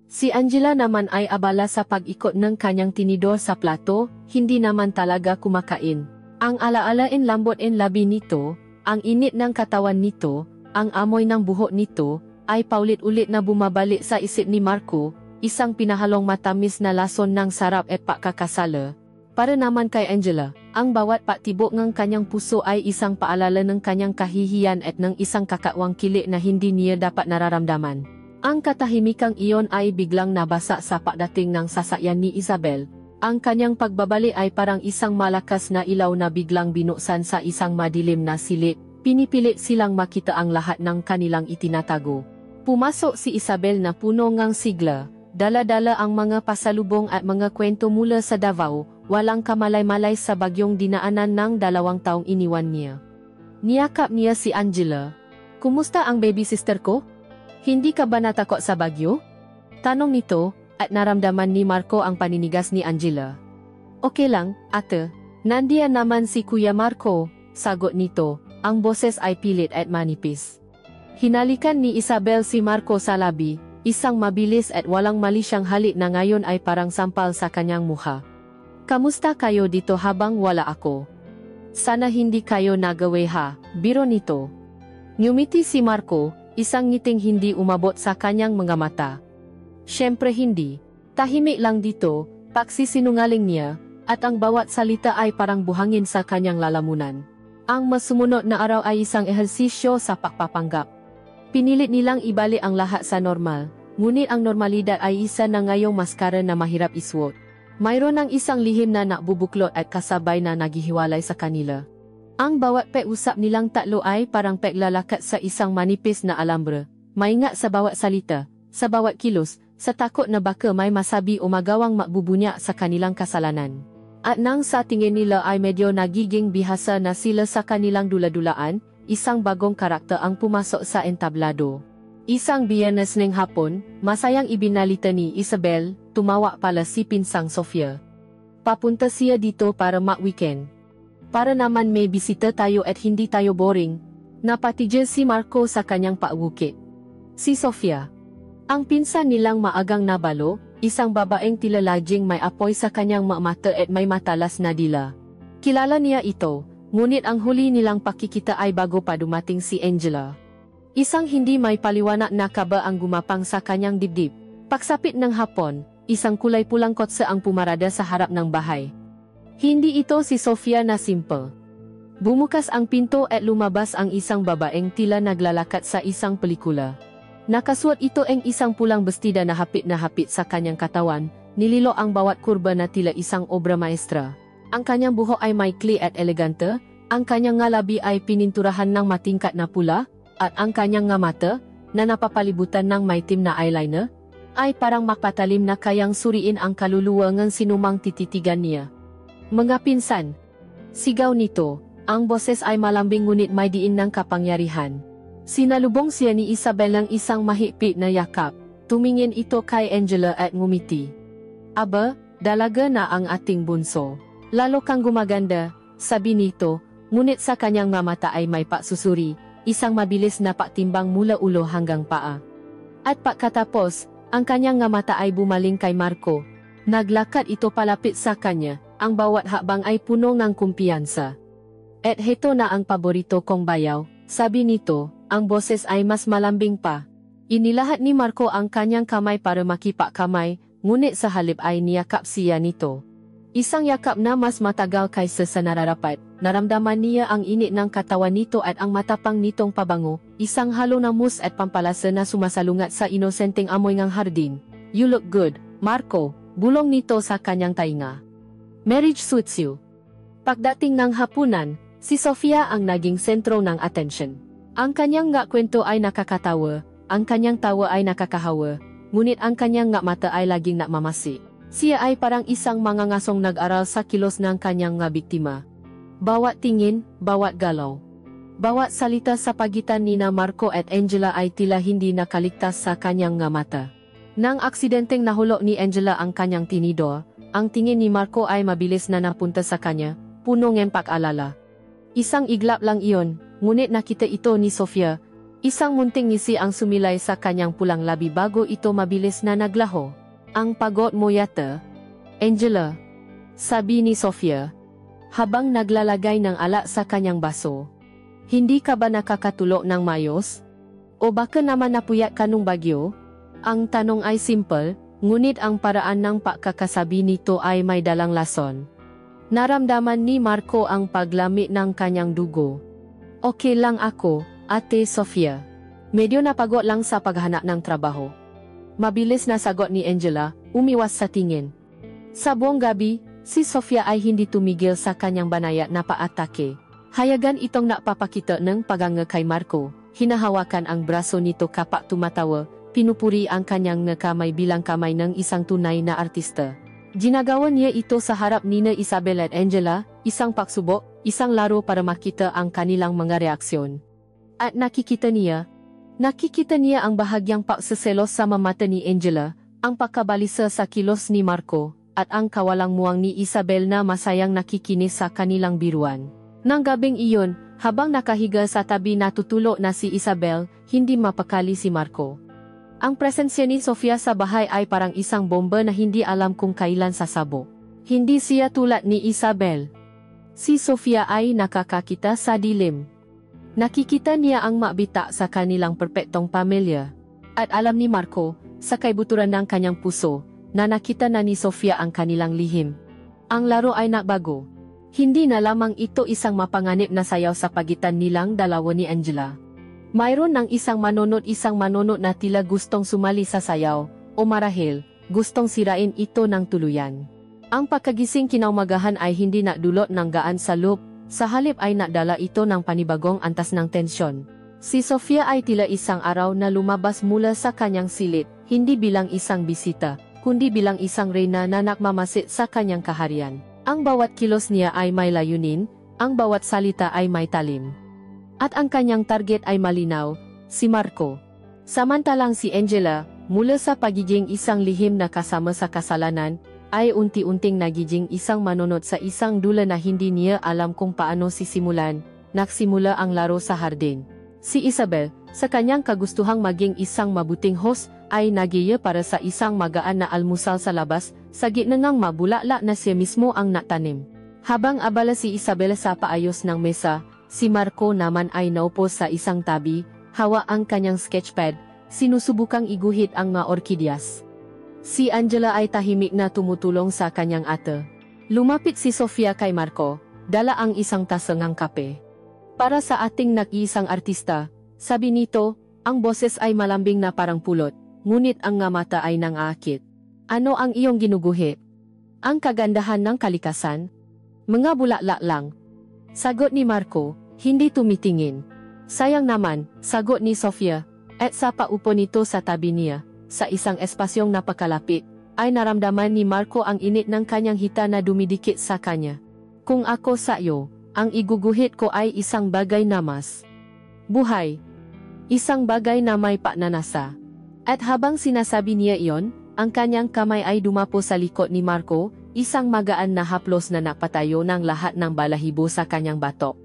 Si Angela naman ay abala sa pag-ikot ng kanyang tinidor sa plato, hindi naman talaga kumakain. Ang alaalain lambot en labi nito, ang init ng katawan nito, ang amoy ng buhok nito, ay paulit-ulit na bumabalik sa isip ni Marco, isang pinahalong matamis na lason ng sarap at pagkakasala. Para naman kay Angela, ang bawat patibok ng kanyang puso ay isang paalala ng kanyang kahihiyan at ng isang kakawang kilik na hindi niya dapat nararamdaman. Ang katahimikang iyon ay biglang nabasa sa pagdating ng sasakyan ni Isabel. Ang kanyang pagbabalik ay parang isang malakas na ilaw na biglang binuksan sa isang madilim na silid. Pinipilit silang makita ang lahat ng kanilang itinatago. Pumasok si Isabel na puno ngang sigla, dala-dala ang mga pasalubong at mga kwento mula sa Davao, walang kamalay-malay sa bagyong dinaanan ng 2 taong iniwan niya. Niyakap niya si Angela. "Kumusta ang baby sister ko? Hindi ka ba natakot sa bagyo?" Tanong nito, at naramdaman ni Marco ang paninigas ni Angela. "Okay lang, ate. Nandiyan naman si Kuya Marco," sagot nito, ang boses ay pilit at manipis. Hinalikan ni Isabel si Marco sa labi, isang mabilis at walang mali siyang halik na ngayon ay parang sampal sa kanyang mukha. "Kamusta kayo dito habang wala ako? Sana hindi kayo nagawe ha, biro nito." Ngumiti si Marco, isang ngiting hindi umabot sa kanyang mga mata. "Siyempre hindi. Tahimik lang dito," pagsisinungaling niya, at ang bawat salita ay parang buhangin sa kanyang lalamunan. Ang masumunod na araw ay isang ehersisyo sa pagpapanggap. Pinilit nilang ibalik ang lahat sa normal, ngunit ang normalidad ay isa na ngayong maskara na mahirap isuot. Mayroon ng isang lihim na nakbubuklod at kasabay na naghihiwalay sa kanila. Ang bawat pag-usap nilang tatlo ay parang paglalakat sa isang manipis na alambre, maingat sa bawat salita, sa bawat kilos, sa takot na baka may masabi o magawang magbubunya sa kanilang kasalanan. At nang sa tingin nila ay medyo nagiging bihasa na sila sa kanilang dula-dulaan, isang bagong karakter ang pumasok sa entablado. Isang Biyernes ng hapon, masayang ibinalita ni Isabel, tumawa pala si Pinsang Sofia. "Papunta siya dito para mag-weekend. Para naman may bisita tayo at hindi tayo boring." Napatigil si Marco sa kanyang paugukit. Si Sofia, ang pinsan nilang maagang nabalo, isang babaeng tila laging may apoy sa kanyang mga mata at may matalas na dila. Kilala niya ito, ngunit ang huli nilang pakikita ay bago pa dumating si Angela. Isang hindi may paliwanag na kaba ang gumapang sa kanyang dibdib. Pagsapit ng hapon, isang kulay pulang kotse ang pumarada sa harap ng bahay. Hindi ito si Sofia na simple. Bumukas ang pinto at lumabas ang isang babaeng tila naglalakad sa isang pelikula. Nakasuot ito ang isang pulang bestida na hapit sa kanyang katawan, nililo ang bawat kurba na tila isang obra maestra. Ang kanyang buhok ay maikli at elegante, ang kanyang ngalabi ay pininturahan ng matingkat na pula, at ang kanyang nga mata, na napapalibutan ng maitim na eyeliner, ay parang makpatalim na kayang suriin ang kaluluwa ng sinumang tititigan niya. Mga pinsan, sigaw nito. Ang boses ay malambing ngunit may diin ng kapangyarihan. Sinalubong siya ni Isabel ng isang mahigpit na yakap. Tumingin ito kay Angela at ngumiti. Aba, dalaga na ang ating bunso. Lalo kang gumaganda, sabi nito, ngunit sa kanyang mga mata ay may paksusuri, isang mabilis na paktimbang mula ulo hanggang paa. At pagkatapos, ang kanyang nga mata ay bumaling kay Marco. Naglakad ito palapit sa kanya, ang bawat hakbang ay puno ng kumpiyansa. At heto na ang paborito kong bayaw, sabi nito, ang boses ay mas malambing pa. Inilahat ni Marco ang kanyang kamay para makipakamay, ngunit sa halip ay niyakap siya nito. Isang yakap na mas matagal kaysa sa nararapat, naramdaman niya ang init ng katawan nito at ang matapang nitong pabango, isang halo ng mus at pampalasa na sumasalungat sa inosenteng amoy ng hardin. You look good, Marco, bulong nito sa kanyang tainga. Marriage suits you. Pagdating ng hapunan, si Sofia ang naging sentro ng atensyon. Ang kanyang nga kwento ay nakakatawa, ang kanyang tawa ay nakakahawa, ngunit ang kanyang nga mata ay laging nakmamasi. Siya ay parang isang mangangasong nag-aral sa kilos ng kanyang nga biktima. Bawat tingin, bawat galaw, bawat salita sa pagitan ni Marco at Angela ay tila hindi nakaligtas sa kanyang nga mata. Nang aksidenteng nahulog ni Angela ang kanyang tinidor, ang tingin ni Marco ay mabilis na napunta sa kanya, puno ng pag-alala. Isang iglap lang iyon, ngunit nakita ito ni Sofia. Isang munting ngisi ang sumilay sa kanyang pulang labi bago ito mabilis na naglaho. Ang pagod mo yata, Angela, sabi ni Sofia, habang naglalagay ng alak sa kanyang baso. Hindi ka ba nakakatulog ng mayos? O baka naman napuyat ka nung bagyo? Ang tanong ay simple, ngunit ang paraan ng pagkakasabi nito ay may dalang lason. Naramdaman ni Marco ang paglamig ng kanyang dugo. Okay lang ako, Ate Sofia. Medyo napagod lang sa paghanap ng trabaho. Mabilis na sagot ni Angela, umiwas sa tingin. Sa buong gabi, si Sofia ay hindi tumigil sa kanyang banayad na paatake. Hayagan itong napapakita ng paganga kay Marco. Hinahawakan ang braso nito kapag tumatawa, pinupuri ang kanyang kamay bilang kamay ng isang tunay na artista. Ginagawa niya ito sa harap nina Isabel at Angela, isang pagsubok, isang laro para makita ang kanilang mga reaksyon. At nakikita niya ang bahagyang pagseselos sa mata ni Angela, ang pagkabalisa sa kilos ni Marco, at ang kawalang muwang ni Isabel na masayang nakikinis sa kanilang biruan. Nang gabing iyon, habang nakahiga sa tabi natutulog na si Isabel, hindi mapakali si Marco. Ang presensya ni Sofia sa bahay ay parang isang bomba na hindi alam kung kailan sasabog. Hindi siya tulad ni Isabel. Si Sofia ay nakakakita sa dilim. Nakikita niya ang mabita sa kanilang perpektong pamilya. At alam ni Marco, sa kaibuturan ng kanyang puso, na nakita na ni Sofia ang kanilang lihim. Ang laro ay nabago. Hindi na lamang ito isang mapanganib na sayaw sa pagitan nilang dalawa ni Angela. Mayroon ng isang manonot na tila gustong sumali sa sayaw, o marahil, gustong sirain ito ng tuluyan. Ang pagkagising kinaumagahan ay hindi nakdulot ng gaan sa loob, sa halip ay nakdala ito ng panibagong antas ng tensyon. Si Sofia ay tila isang araw na lumabas mula sa kanyang silid, hindi bilang isang bisita, kundi bilang isang reyna na nakmamasid sa kanyang kaharian. Ang bawat kilos niya ay may layunin, ang bawat salita ay may talim. At ang kanyang target ay malinaw, si Marco. Samantalang si Angela, mula sa pagiging isang lihim na kasama sa kasalanan, ay unti-unting nagiging isang manonot sa isang dula na hindi niya alam kung paano sisimulan. Nagsimula ang laro sa hardin. Si Isabel, sa kanyang kagustuhang maging isang mabuting host, ay nagiya para sa isang magaan na almusal sa labas, sa gitna ng mabulala na siya mismo ang natanim. Habang abala si Isabel sa paayos ng mesa, si Marco naman ay naupo sa isang tabi, hawa ang kanyang sketchpad, sinusubukang iguhit ang mga orkidyas. Si Angela ay tahimik na tumutulong sa kanyang ate. Lumapit si Sofia kay Marco, dala ang isang tasa ng kape. Para sa ating nag-iisang artista, sabi nito, ang boses ay malambing na parang pulot, ngunit ang nga mata ay nangaakit. Ano ang iyong ginuguhit? Ang kagandahan ng kalikasan? Mga bulak lang. Sagot ni Marco, hindi tumitingin. Sayang naman, sagot ni Sofia, at sa paupo nito sa tabi niya, sa isang espasyong napakalapit, ay naramdaman ni Marco ang init ng kanyang hita na dumidikit sa kanya. Kung ako sa iyo, ang iguguhit ko ay isang bagay na mas buhay. Isang bagay na may pananasa. At habang sinasabi niya iyon, ang kanyang kamay ay dumapo sa likod ni Marco, isang magaan na haplos na napatayo ng lahat ng balahibo sa kanyang batok.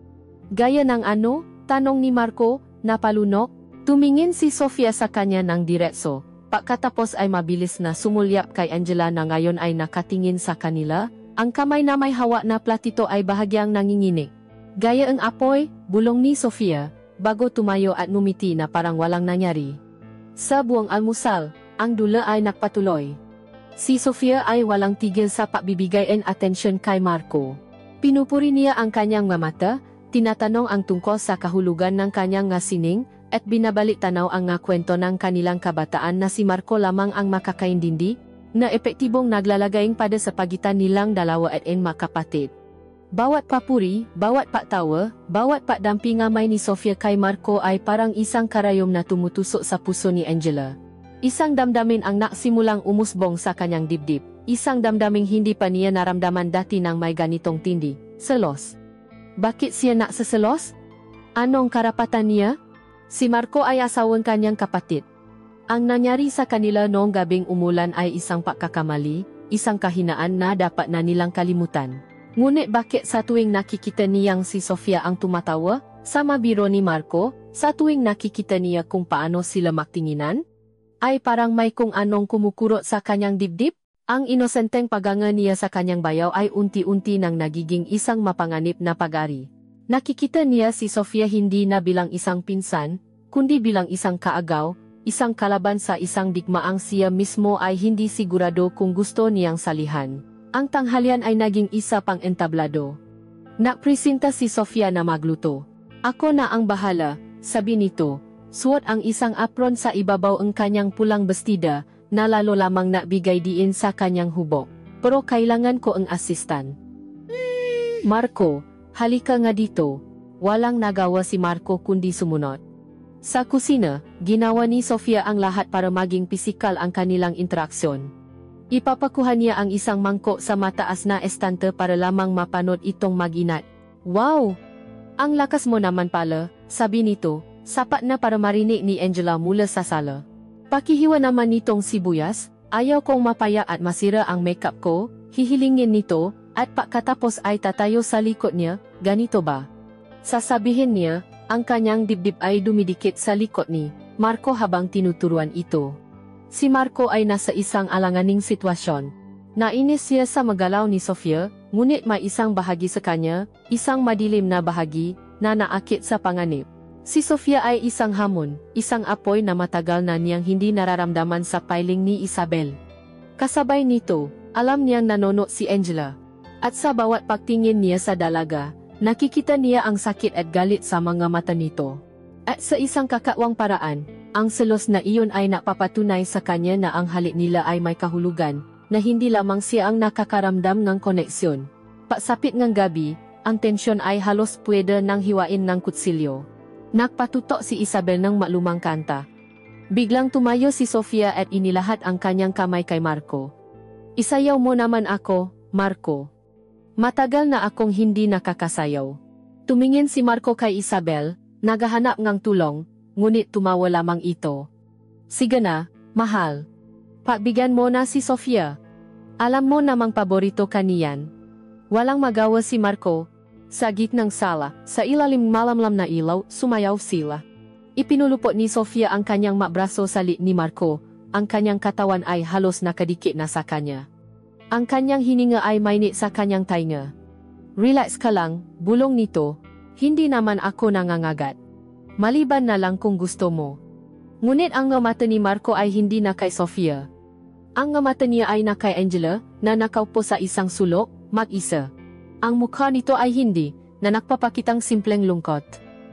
Gaya ng ano? Tanong ni Marco, napalunok. Tumingin si Sofia sa kanya ng diretso. Pagkatapos ay mabilis na sumulyap kay Angela na ngayon ay nakatingin sa kanila. Ang kamay na may hawak na platito ay bahagyang nanginginig. Gaya ang apoy, bulong ni Sofia, bago tumayo at numiti na parang walang nangyari. Sa buong almusal, ang dula ay nakpatuloy. Si Sofia ay walang tigil sa pagbibigay ng atensyon kay Marco. Pinupuri niya ang kanyang mga mata, tinatanong ang tungkol sa kahulugan ng kanyang nga sining, at binabalik tanaw ang nga kwento ng kanilang kabataan na si Marco lamang ang makakaintindi, na epektibong naglalagayng pada sa pagitan nilang dalawa at makapatid. Bawat papuri, bawat paktawa, bawat pakdampi nga may ni Sofia kay Marco ay parang isang karayom na tumutusok sa puso ni Angela. Isang damdamin ang naksimulang umusbong sa kanyang dibdib, isang damdaming hindi pa niya naramdaman dati nang may ganitong tindi, selos. Bakit siya naksaselos? Anong karapatan niya? Si Marco ay asawang kanyang kapatid. Ang nangyari sa kanila noong gabing umulan ay isang pagkakamali, isang kahinaan na dapat na nilang kalimutan. Ngunit bakit sa tuwing nakikita niyang si Sofia ang tumatawa, sama biro ni Marco, sa tuwing nakikita niya kung paano sila magtinginan? Ay parang may kung anong kumukurot sa kanyang dibdib? Ang inosenteng paganga niya sa kanyang bayaw ay unti-unti nang nagiging isang mapanganib na pag-ari. Nakikita niya si Sofia hindi na bilang isang pinsan, kundi bilang isang kaagaw, isang kalaban sa isang digmaang siya mismo ay hindi sigurado kung gusto niyang salihan. Ang tanghalian ay naging isa pang entablado. Napresenta si Sofia na magluto. Ako na ang bahala, sabi nito. Suot ang isang apron sa ibabaw ang kanyang pulang bestida, na lalo lamang nabigay diin sa kanyang hubok. Pero kailangan ko ang asistan. Marco, halika nga dito. Walang nagawa si Marco kundi sumunod. Sa kusina, ginawa ni Sofia ang lahat para maging pisikal ang kanilang interaksyon. Ipapakuha niya ang isang mangkok sa mataas na estante para lamang mapanood itong mag-inat. Wow! Ang lakas mo naman pala, sabi nito. Sapat na para marinig ni Angela mula sa sala. Pakihiwa naman nitong sibuyas, ayaw kong mapaya at masira ang makeup ko, hihilingin nito, at pagkatapos ay tatayo sa likod niya, ganito ba? Sasabihin niya, ang kanyang dibdib ay dumidikit sa likod ni Marco habang tinuturuan ito. Si Marco ay nasa isang alanganing sitwasyon. Nainis siya sa magalaw ni Sofia, ngunit may isang bahagi sa kanya, isang madilim na bahagi, na naakit sa panganib. Si Sofia ay isang hamon, isang apoy na matagal na niyang hindi nararamdaman sa piling ni Isabel. Kasabay nito, alam niyang nanonood si Angela. At sa bawat pagtingin niya sa dalaga, nakikita niya ang sakit at galit sa mga mata nito. At sa isang kakawang paraan, ang selos na iyon ay napapatunay sa kanya na ang halik nila ay may kahulugan, na hindi lamang siya ang nakakaramdam ng koneksyon. Pagsapit ng gabi, ang tensyon ay halos pwede nang hiwain ng kutsilyo. Nagpatutok si Isabel ng malumang kanta. Biglang tumayo si Sofia at inilahat ang kanyang kamay kay Marco. Isayaw mo naman ako, Marco. Matagal na akong hindi nakakasayaw. Tumingin si Marco kay Isabel, naghahanap ng tulong, ngunit tumawa lamang ito. Sige na, mahal. Pagbigyan mo na si Sofia. Alam mo namang paborito ka niyan. Walang magawa si Marco. Sa gitnang sala, sa ilalim malamlam na ilaw, sumayaw sila. Ipinulupot ni Sofia ang kanyang mabraso sa lit ni Marco, ang kanyang katawan ay halos nakadikit na sa kanya. Ang kanyang hininga ay mainit sa kanyang tainga. Relax ka lang, bulong nito. Hindi naman ako nangangagat. Maliban na lang kung gusto mo. Ngunit ang mata ni Marco ay hindi na kay Sofia. Ang mata niya ay na kay Angela, na nakaupo sa isang sulok, mag-isa. Ang mukha nito ay hindi, na nagpapakitang simpleng lungkot.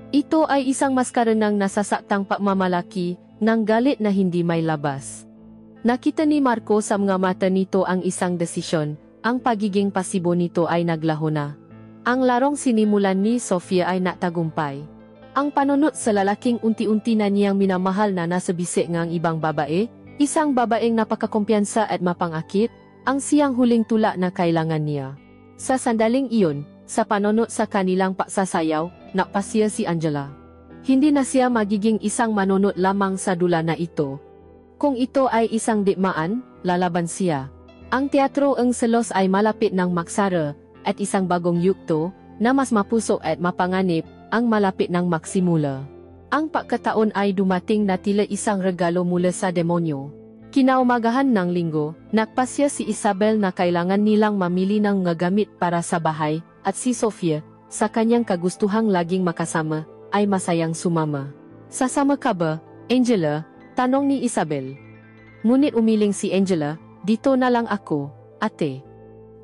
Ito ay isang maskara ng nasasaktang pagmamalaki, ng galit na hindi may labas. Nakita ni Marco sa mga mata nito ang isang desisyon, ang pagiging pasibo nito ay naglaho na. Ang larong sinimulan ni Sofia ay natagumpay. Ang panunot sa lalaking unti-unti na niyang minamahal na nasa bisik ng ibang babae, isang babaeng napakakumpiyansa at mapangakit, ang siyang huling tula na kailangan niya. Sa sandaling iyon, sa panunot sa kanilang pagsasayaw, napasya si Angela. Hindi na siya magiging isang manunot lamang sa dula na ito. Kung ito ay isang digmaan, lalaban siya. Ang teatro ang selos ay malapit ng maksara, at isang bagong yugto, na mas mapusok at mapanganib, ang malapit ng maksimula. Ang pagkataon ay dumating na tila isang regalo mula sa demonyo. Kinaumagahan ng linggo, nagpasya si Isabel na kailangan nilang mamili ng mga gamit para sa bahay, at si Sofia, sa kanyang kagustuhang laging makasama, ay masayang sumama. Sasama ka ba, Angela? Tanong ni Isabel. Ngunit umiling si Angela, dito na lang ako, ate.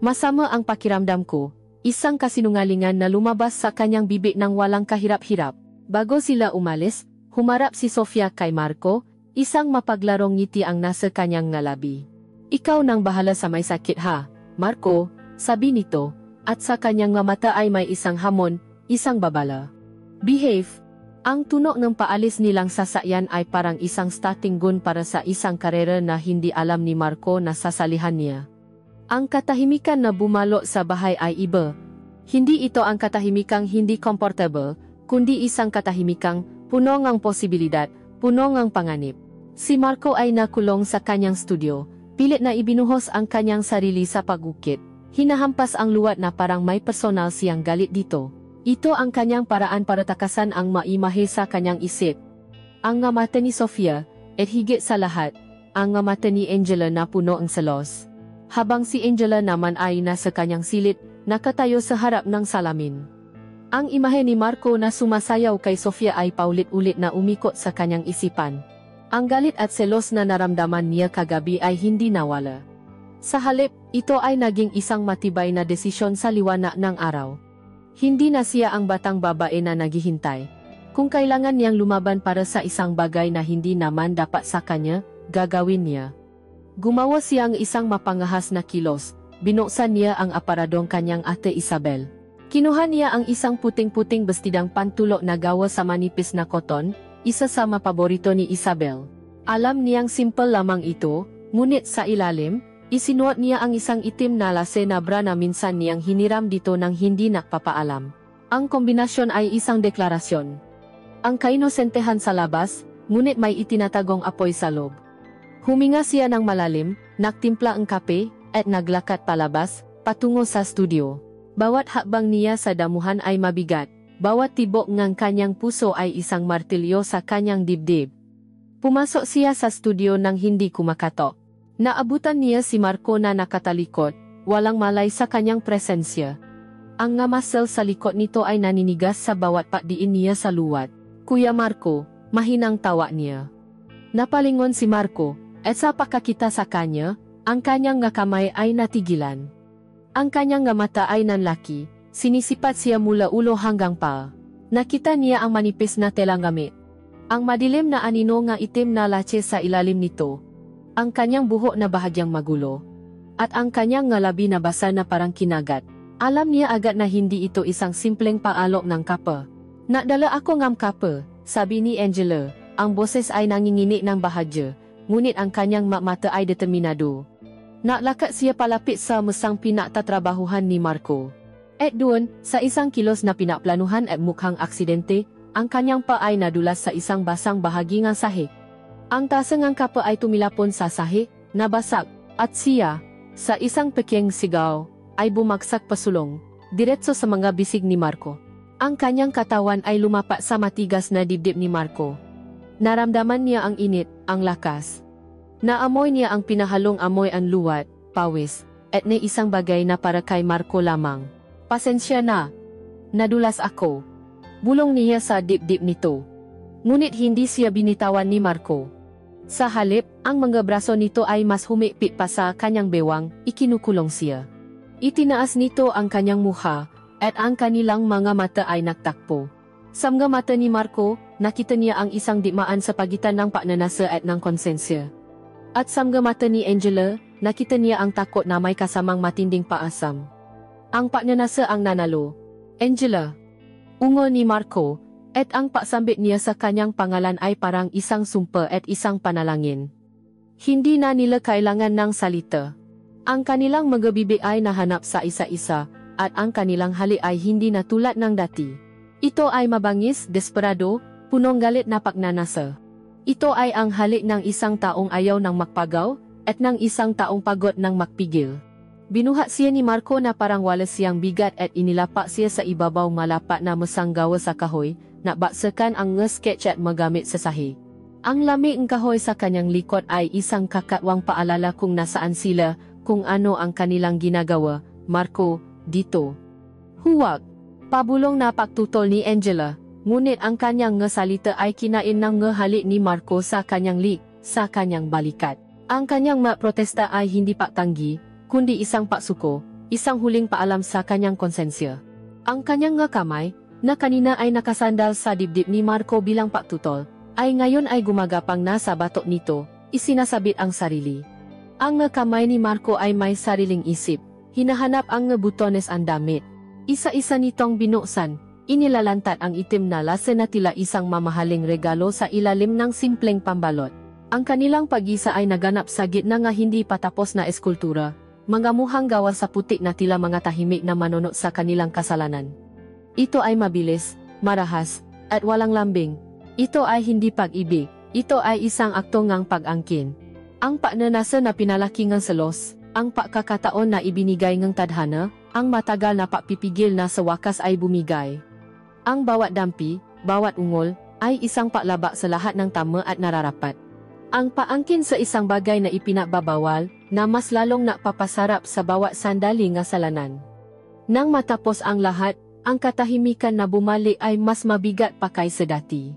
Masama ang pakiramdam ko, isang kasinungalingan na lumabas sa kanyang bibig ng walang kahirap-hirap. Bago sila umalis, humarap si Sofia kay Marco, isang mapaglarong ngiti ang nasa kanyang ngalabi. Ikaw nang bahala sa may sakit ha, Marco, sabi nito, at sa kanyang mata ay may isang hamon, isang babala. Behave. Ang tunog ng paalis nilang sasakyan ay parang isang starting gun para sa isang karera na hindi alam ni Marco na sasalihan niya. Ang katahimikan na bumalo sa bahay ay iba. Hindi ito ang katahimikang hindi comfortable, kundi isang katahimikang puno ng posibilidad, puno ng panganib. Si Marco ay nakulong sa kanyang studio, pilit na ibinuhos ang kanyang sarili sa pagukit. Hinahampas ang luwat na parang may personal siyang galit dito. Ito ang kanyang paraan para takasan ang maimahe sa kanyang isip. Ang mata ni Sofia, at higit sa lahat, ang mata ni Angela na puno ang selos. Habang si Angela naman ay nasa kanyang silid, nakatayo sa harap ng salamin. Ang imahe ni Marco na sumasayaw kay Sofia ay paulit-ulit na umikot sa kanyang isipan. Ang galit at selos na naramdaman niya kagabi ay hindi nawala. Sa halip, ito ay naging isang matibay na desisyon sa liwanag ng araw. Hindi na siya ang batang babae na naghihintay. Kung kailangan niyang lumaban para sa isang bagay na hindi naman dapat sa kanya, gagawin niya. Gumawa siya ng isang mapangahas na kilos, binuksan niya ang aparadong kanyang ate Isabel. Kinuha niya ang isang puting-puting bestidang pantulok na gawa sa manipis na koton, isa sa mapaborito ni Isabel. Alam niyang simple lamang ito, ngunit sa ilalim, isinuot niya ang isang itim na lase na bra na minsan niyang hiniram dito nang hindi nakpapaalam. Ang kombinasyon ay isang deklarasyon. Ang kainosentehan sa labas, ngunit may itinatagong apoy sa loob. Huminga siya ng malalim, nagtimpla ang kape, at naglakad palabas, patungo sa studio. Bawat hakbang niya sa damuhan ay mabigat, bawat tibok ng kanyang puso ay isang martilyo sa kanyang dibdib. Pumasok siya sa studio nang hindi kumakatok. Naabutan niya si Marco na nakatalikod, walang malay sa kanyang presensya. Ang muscle sa likod nito ay naninigas sa bawat pakdiin niya sa luwat. Kuya Marco, mahinang tawa niya. Napalingon si Marco, at sa pagkakita sa kanya, ang kanyang kamay ay natigilan. Ang kanyang mata ay nanlaki, sinisipat siya mula ulo hanggang paa. Nakita niya ang manipis na telang gamit. Ang madilim na anino nga itim na lache sa ilalim nito. Ang kanyang buhok na bahagyang magulo. At ang kanyang ngalabi na basa na parang kinagat. Alam niya agad na hindi ito isang simpleng paalok ng kapa. Nakdala ako ngam kapa, sabi ni Angela. Ang boses ay nangingini ng bahadya, ngunit ang kanyang mata ay determinado. Naklakat siya palapit sa mesang pinaktatrabahuhan ni Marco. At doon, sa isang kilos na pinaplanuhan at mukhang aksidente, ang kanyang paa ay nadulas sa isang basang bahagi ng sahig. Ang tasangang kapa ay tumilapon sa sahig, nabasag, at siya, sa isang peking sigaw, ay bumagsak pasulong, diretso sa mga bisig ni Marco. Ang kanyang katawan ay lumapak sa matigas na dibdib ni Marco. Naramdaman niya ang init, ang lakas. Naamoy niya ang pinahalong amoy ang luwat, pawis, at na isang bagay na para kay Marco lamang. Pasensya na. Nadulas ako. Bulong niya sa dibdib nito. Ngunit hindi siya binitawan ni Marco. Sa halip, ang mga braso nito ay mas humigpit pa sa kanyang bewang, ikinukulong siya. Itinaas nito ang kanyang mukha, at ang kanilang mga mata ay nagtakpo. Sa mga mata ni Marco, nakita niya ang isang digmaan sa pagitan ng pagnanasa at ng konsensya. At sa mga mata ni Angela, nakita niya ang takot na may kasamang matinding paasam. Ang pagnanasa ang nanalo. Angela. Ungo ni Marco, at ang pagsambit niya sa kanyang pangalan ay parang isang sumpa at isang panalangin. Hindi na nila kailangan ng salita. Ang kanilang mga bibig ay nahanap sa isa-isa, at ang kanilang halik ay hindi na tulad ng dati. Ito ay mabangis, desperado, punong galit na pagnanasa. Ito ay ang halik ng isang taong ayaw ng magpagaw, at ng isang taong pagod ng magpigil. Binuhat siya ni Marco na parang wala siyang bigat at inilapak siya sa ibabaw malapat na masanggawa sa kahoy, na baksakan ang nge-sketch at magamit sa sahi. Ang lamig ng kahoy sa kanyang likod ay isang kakatwang paalala kung nasaan sila, kung ano ang kanilang ginagawa. Marco, dito. Huwag! Pabulong na pagtutol ni Angela. Ngunit ang kanyang salita ay kinain ng halik ni Marco sa kanyang sa kanyang balikat. Ang kanyang protesta ay hindi patanggi, kundi isang pagsuko, isang huling paalam sa kanyang konsensya. Ang kanyang kamay, na kanina ay nakasandal sa dibdib ni Marco bilang pagtutol, ay ngayon ay gumagapang na sa batok nito, isinasabit ang sarili. Ang kamay ni Marco ay may sariling isip, hinahanap ang butones ang damit. Isa-isa nitong binuksan. Inilalantad ang itim na lasa na tila isang mamahaling regalo sa ilalim ng simpleng pambalot. Ang kanilang pag-isa ay naganap sa gitna nga hindi patapos na eskultura, mga muhang gawa sa putik na tila mga tahimik na manunot sa kanilang kasalanan. Ito ay mabilis, marahas, at walang lambing. Ito ay hindi pag-ibig, ito ay isang akto ngang pag-angkin. Ang pagnanasa na pinalaki ngang selos, ang pagkakataon na ibinigay ngang tadhana, ang matagal na pagpipigil na sa wakas ay bumigay. Ang bawat dampi, bawat ungol, ay isang paglaba sa lahat ng tama at nararapat. Ang paangkin sa isang bagay na ipinagbabawal, na mas lalong napapasarap sa bawat sandali nga salanan. Nang matapos ang lahat, ang katahimikan na bumalik ay mas mabigat pa kaysa dati.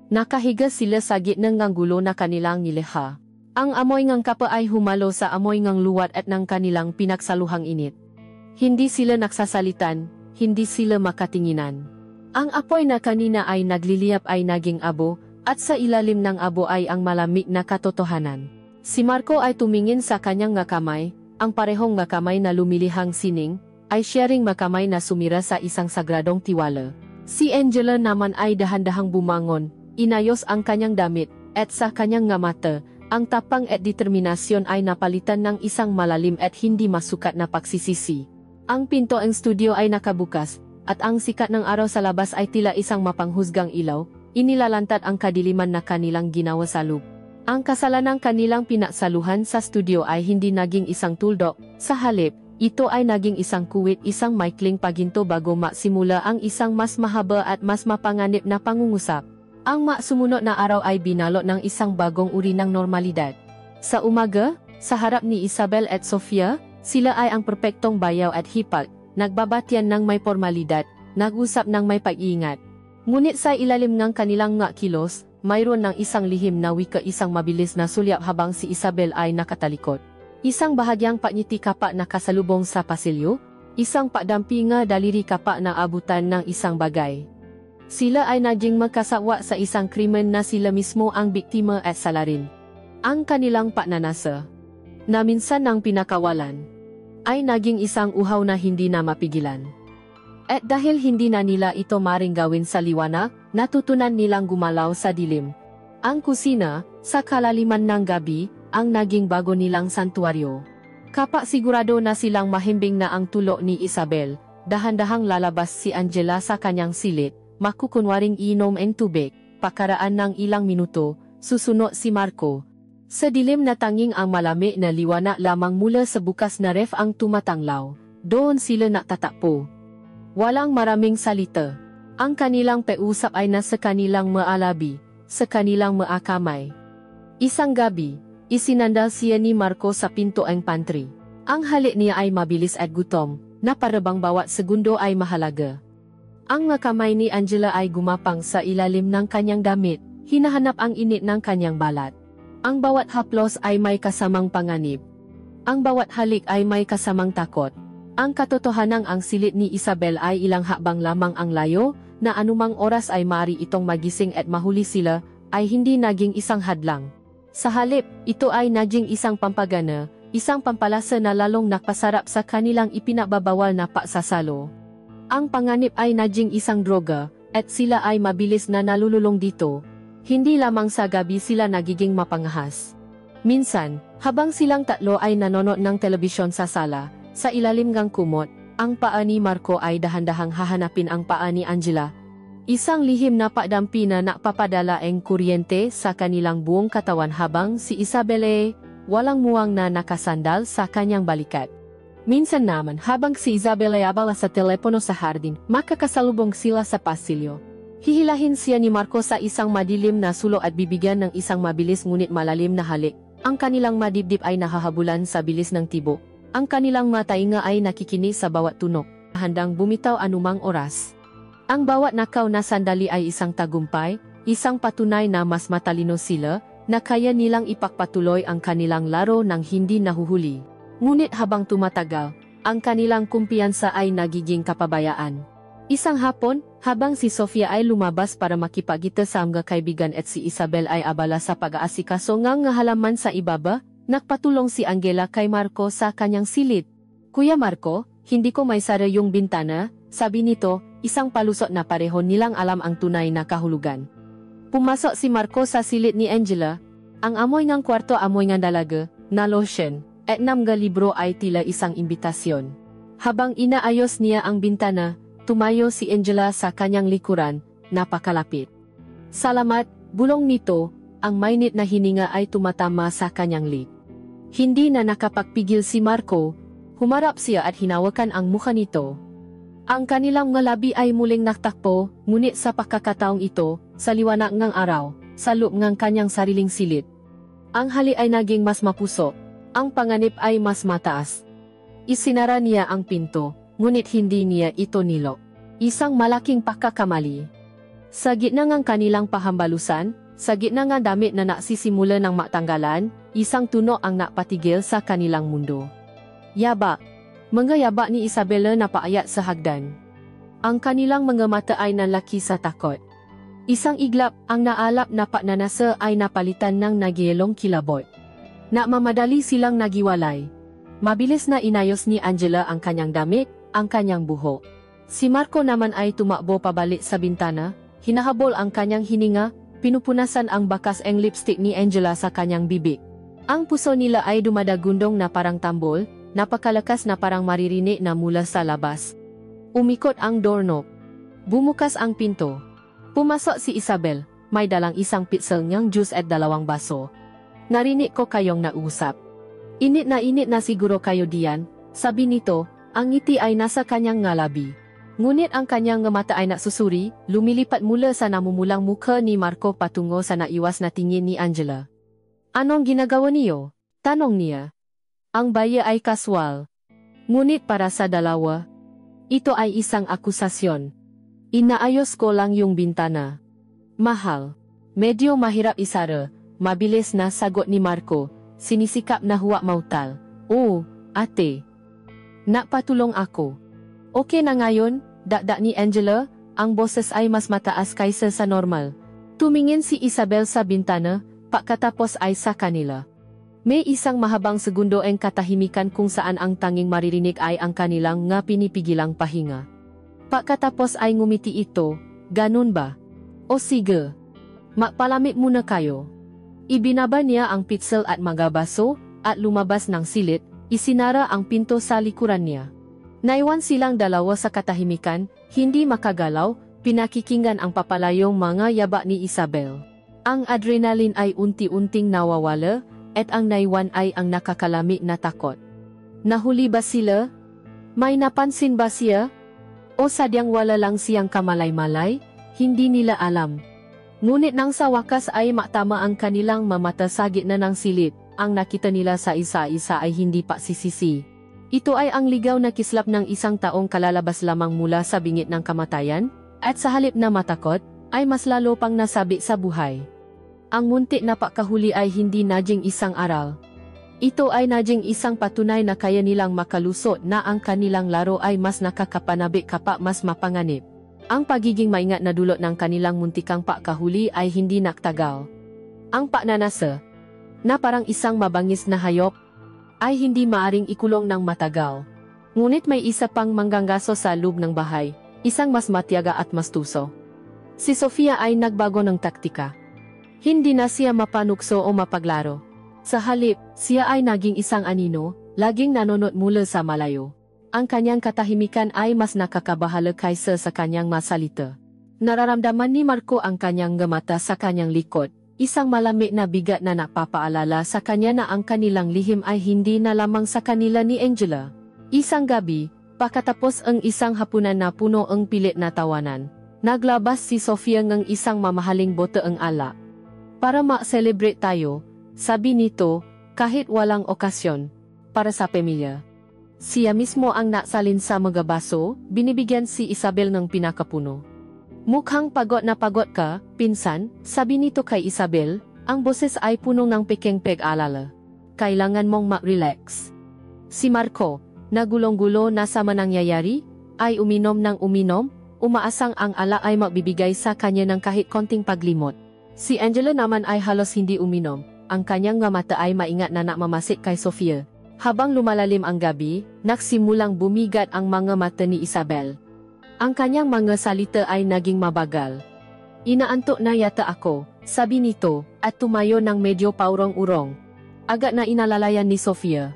Nakahiga sila sa gitna ng gulo na kanilang nilikha. Ang amoy ng kapa ay humalo sa amoy ng luwat at ng kanilang pinagsaluhang init. Hindi sila nagsasalitan, hindi sila makatinginan. Ang apoy na kanina ay nagliliyap ay naging abo, at sa ilalim ng abo ay ang malamig na katotohanan. Si Marco ay tumingin sa kanyang kamay, ang parehong kamay na lumilihang sining, ay sharing makamay na sumira sa isang sagradong tiwala. Si Angela naman ay dahan-dahang bumangon, inayos ang kanyang damit, at sa kanyang mata, ang tapang at determinasyon ay napalitan ng isang malalim at hindi masukat na pagsisisi. Ang pinto ng studio ay nakabukas, at ang sikat ng araw sa labas ay tila isang mapanghusgang ilaw, inilalantad ang kadiliman na kanilang ginawa sa loob. Ang kasalanang kanilang pinaksaluhan sa studio ay hindi naging isang tuldok, sa halip, ito ay naging isang kuwit, isang maikling paginto bago magsimula ang isang mas mahaba at mas mapanganib na pangungusap. Ang sumunod na araw ay binalot ng isang bagong uri ng normalidad. Sa umaga, sa harap ni Isabel at Sofia, sila ay ang perpektong bayaw at hipag, nagbabatian ng may formalidad, nag-usap ng may pag-iingat. Ngunit sa ilalim ng kanilang kilos, mayroon ng isang lihim na wika, isang mabilis na sulyap habang si Isabel ay nakatalikod. Isang bahagyang pagngiti kapa na kasalubong sa pasilyo, isang pagdampinga daliri kapa na abutan ng isang bagay. Sila ay naging magkasawa sa isang krimen na sila mismo ang biktima at salarin. Ang kanilang pagnanasa, na minsan ng pinakawalan, ay naging isang uhaw na hindi na mapigilan. At dahil hindi na nila ito maring gawin sa liwanag, natutunan nilang gumalaw sa dilim. Ang kusina, sa kalaliman ng gabi, ang naging bago nilang santuaryo. Kapag sigurado na silang mahimbing na ang tulo ni Isabel, dahan-dahang lalabas si Angela sa kanyang silid, makukunwaring inom ng tubig, pakaraan ng ilang minuto, susunod si Marco. Sa dilim na tanging ang malamig na liwanag lamang mula sa bukas na ref ang tumatanglaw, doon sila nagtatakbo. Walang maraming salita. Ang kanilang pausap ay nasa kanilang maalabi, sa kanilang maakamay. Isang gabi, Isinandal siya ni Marco sa pinto ang pantry. Ang halik niya ay mabilis at gutom, na parabang bawat segundo ay mahalaga. Ang mga kamay ni Angela ay gumapang sa ilalim ng kanyang damit, hinahanap ang init ng kanyang balat. Ang bawat haplos ay may kasamang panganib. Ang bawat halik ay may kasamang takot. Ang katotohanang ang silid ni Isabel ay ilang hakbang lamang ang layo, na anumang oras ay maaari itong magising at mahuli sila, ay hindi naging isang hadlang. Sa halip, ito ay naging isang pampagana, isang pampalasa na lalong nakpasarap sa kanilang ipinababawal na pagsasalo. Ang panganib ay naging isang droga, at sila ay mabilis na nalululong dito. Hindi lamang sa gabi sila nagiging mapangahas. Minsan, habang silang tatlo ay nanonood ng telebisyon sa sala, sa ilalim ng kumot, ang paa ni Marco ay dahan-dahang hahanapin ang paa ni Angela. Isang lihim na padampi na nakpapadala ang kuryente sa kanilang buong katawan habang si Isabel walang muwang na nakasandal sa kanyang balikat. Minsan naman habang si Isabel ay abala sa telepono sa hardin, makakasalubong sila sa pasilyo. Hihilahin siya ni Marco sa isang madilim na sulok at bibigyan ng isang mabilis ngunit malalim na halik. Ang kanilang madibdib ay nahahabulan sa bilis ng tibok. Ang kanilang matainga ay nakikinig sa bawat tunog, handang bumitaw anumang oras. Ang bawat nakaw na sandali ay isang tagumpay, isang patunay na mas matalino sila, na kaya nilang ipagpatuloy ang kanilang laro nang hindi nahuhuli. Ngunit habang tumatagal, ang kanilang kumpiyansa ay nagiging kapabayaan. Isang hapon, habang si Sofia ay lumabas para makipagkita sa mga kaibigan at si Isabel ay abala sa pag-aasikaso ng halaman sa ibaba, nagpatulong si Angela kay Marco sa kanyang silid. "Kuya Marco, hindi ko may sara yung bintana," sabi nito, isang palusot na pareho nilang alam ang tunay na kahulugan. Pumasok si Marco sa silid ni Angela. Ang amoy ng kwarto amoy ng dalaga, na lotion, at mga libro ay tila isang imbitasyon. Habang inaayos niya ang bintana, tumayo si Angela sa kanyang likuran, napakalapit. "Salamat," bulong nito, ang mainit na hininga ay tumatama sa kanyang lig. Hindi na nakapagpigil si Marco, humarap siya at hinawakan ang mukha nito. Ang kanilang mga labi ay muling naktakpo, ngunit sa pagkakataong ito, sa liwanag ng araw, sa loob ng kanyang sariling silid. Ang hali ay naging mas mapuso, ang panganib ay mas mataas. Isinara niya ang pinto, ngunit hindi niya ito nilok. Isang malaking pagkakamali. Sa gitna ng kanilang pahambalusan, sa gitna ng damit na nagsisimula ng matanggalan, isang tunog ang napatigil sa kanilang mundo. Yaba. Mga yaba ni Isabela na paayat sa hagdan. Ang kanilang mga mata ay nanlaki sa takot. Isang iglap, ang naalap na pagnanasa ay napalitan ng nagyelong kilabot. Mamadali silang nagiwalay. Mabilis na inayos ni Angela ang kanyang damit, ang kanyang buhok. Si Marco naman ay tumakbo pabalik sa bintana, hinahabol ang kanyang hininga, pinupunasan ang bakas ang lipstick ni Angela sa kanyang bibig. Ang puso nila ay dumadagundong na parang tambol, napakalakas na parang maririnig na mula sa labas. Umikot ang doorknob. Bumukas ang pinto. Pumasok si Isabel, may dalang isang pitsil niyang juice at 2 baso. "Narinig ko kayong nausap. Init na siguro kayo diyan," sabi nito, ang ngiti ay nasa kanyang ngalabi. Ngunit ang kanyang mata ay nagsusuri, lumilipat mula sa namumulang mukha ni Marco patungo sa naiwas na tingin ni Angela. "Anong ginagawa niyo?" tanong niya. Ang baya ay kaswal. Ngunit para sa dalawa, ito ay isang akusasyon. "Inaayos ko lang yung bintana." "Mahal." Medyo mahirap isara, mabilis na sagot ni Marco, sinisikap na huwag mautal. "Oo, ate. Napatulong ako." "Okay na ngayon," dakdak ni Angela, ang boses ay mas mataas kaysa sa normal. Tumingin si Isabel sa bintana, pagkatapos ay sa kanila. May isang mahabang segundo ang katahimikan kung saan ang tanging maririnig ay ang kanilang nga pinipigilang pahinga. Pagkatapos ay ngumiti ito, "Ganun ba? O sige. Magpalamig muna kayo." Ibinaba niya ang pitsil at mga baso, at lumabas ng silid, isinara ang pinto sa likuran niya. Naiwan silang dalawa sa katahimikan, hindi makagalaw, pinakikinggan ang papalayong mga yaba ni Isabel. Ang adrenaline ay unti-unting nawawala, at ang naiwan ay ang nakakalamig na takot. Nahuli ba sila? May napansin ba siya? O sadyang wala lang siyang kamalay-malay? Hindi nila alam. Ngunit nang sa wakas ay matama ang kanilang mamata sa gitna ng silid, ang nakita nila sa isa-isa ay hindi pa sisisi. Ito ay ang ligaw na kislap ng isang taong kalalabas lamang mula sa bingit ng kamatayan, at sa halip na matakot, ay mas lalo pang nasabi sa buhay. Ang muntik na pakahuli ay hindi naging isang aral. Ito ay naging isang patunay na kaya nilang makalusot na ang kanilang laro ay mas nakakapanabik kapag mas mapanganib. Ang pagiging maingat na dulot ng kanilang muntikang pakahuli ay hindi naktagal. Ang pagnanasa, na parang isang mabangis na hayop, ay hindi maaring ikulong ng matagal. Ngunit may isa pang mangganggaso sa loob ng bahay, isang mas matiyaga at mas tuso. Si Sofia ay nagbago ng taktika. Hindi na siya mapanukso o mapaglaro. Sa halip, siya ay naging isang anino, laging nanonood mula sa malayo. Ang kanyang katahimikan ay mas nakakabahala kaysa sa kanyang masalita. Nararamdaman ni Marco ang kanyang gamata sa kanyang likod, isang malamig na bigat na napapaalala sa kanya na ang kanilang lihim ay hindi na lamang sa kanila ni Angela. Isang gabi, pagkatapos ang isang hapunan na puno ang pilit na tawanan, naglabas si Sofia ng isang mamahaling bote ang alak. Para ma-celebrate tayo, sabi nito, kahit walang okasyon, para sa pamilya. Siya mismo ang naksalin sa mga baso, binibigyan si Isabel ng pinakapuno. Mukhang pagod na pagod ka, pinsan, sabi nito kay Isabel, ang boses ay puno ng peking pag-alala. Kailangan mong mag-relax. Si Marco, nagulong-gulo na sa manangyayari, ay uminom ng uminom, umaasang ang ala ay magbibigay sa kanya ng kahit konting paglimot. Si Angela naman ay halos hindi uminom. Ang kanyang mga mata ay maingat na nakmamasid kay Sofia. Habang lumalalim ang gabi, nagsimulang bumigat ang mga mata ni Isabel. Ang kanyang mga salita ay naging mabagal. Inaantok na yata ako, sabi nito, at tumayo ng medyo paurong-urong. Agad na inalalayan ni Sofia.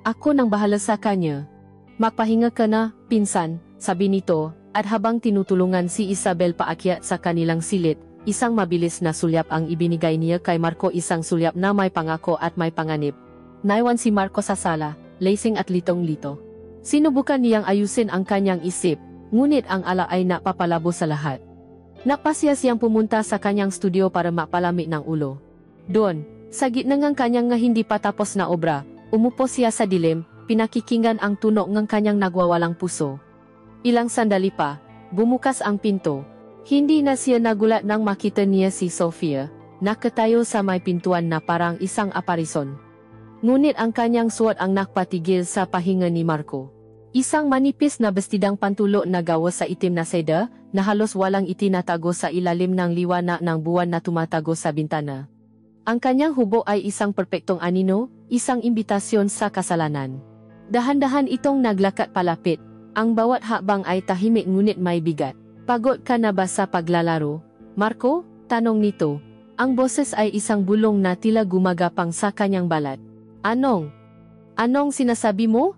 Ako nang bahala sa kanya. Magpahinga ka na, pinsan, sabi nito, at habang tinutulungan si Isabel paakyat sa kanilang silid, isang mabilis na sulyap ang ibinigay niya kay Marco, isang sulyap na may pangako at may panganib. Naiwan si Marco sa sala, lasing at litong-lito. Sinubukan niyang ayusin ang kanyang isip, ngunit ang ala ay napapalabo sa lahat. Napasya siyang pumunta sa kanyang studio para mapalamig ng ulo. Doon, sa gitna ng kanyang nga hindi pa tapos na obra, umupo siya sa dilim, pinakikinggan ang tunog ng kanyang nagwawalang puso. Ilang sandali pa, bumukas ang pinto. Hindi na siya nagulat nang makita niya si Sofia, nakatayo sa may pintuan na parang isang aparison. Ngunit ang kanyang suot ang nakpatigil sa pahinga ni Marco. Isang manipis na bestidang pantulo na gawa sa itim na seda, na halos walang itinatago sa ilalim ng liwanag ng buwan na tumatago sa bintana. Ang kanyang hubo ay isang perpektong anino, isang imbitasyon sa kasalanan. Dahan-dahan itong naglakat palapit, ang bawat hakbang ay tahimik ngunit may bigat. Pagod ka na ba sa paglalaro, Marco? Tanong nito. Ang boses ay isang bulong na tila gumagapang sa kanyang balat. Anong sinasabi mo?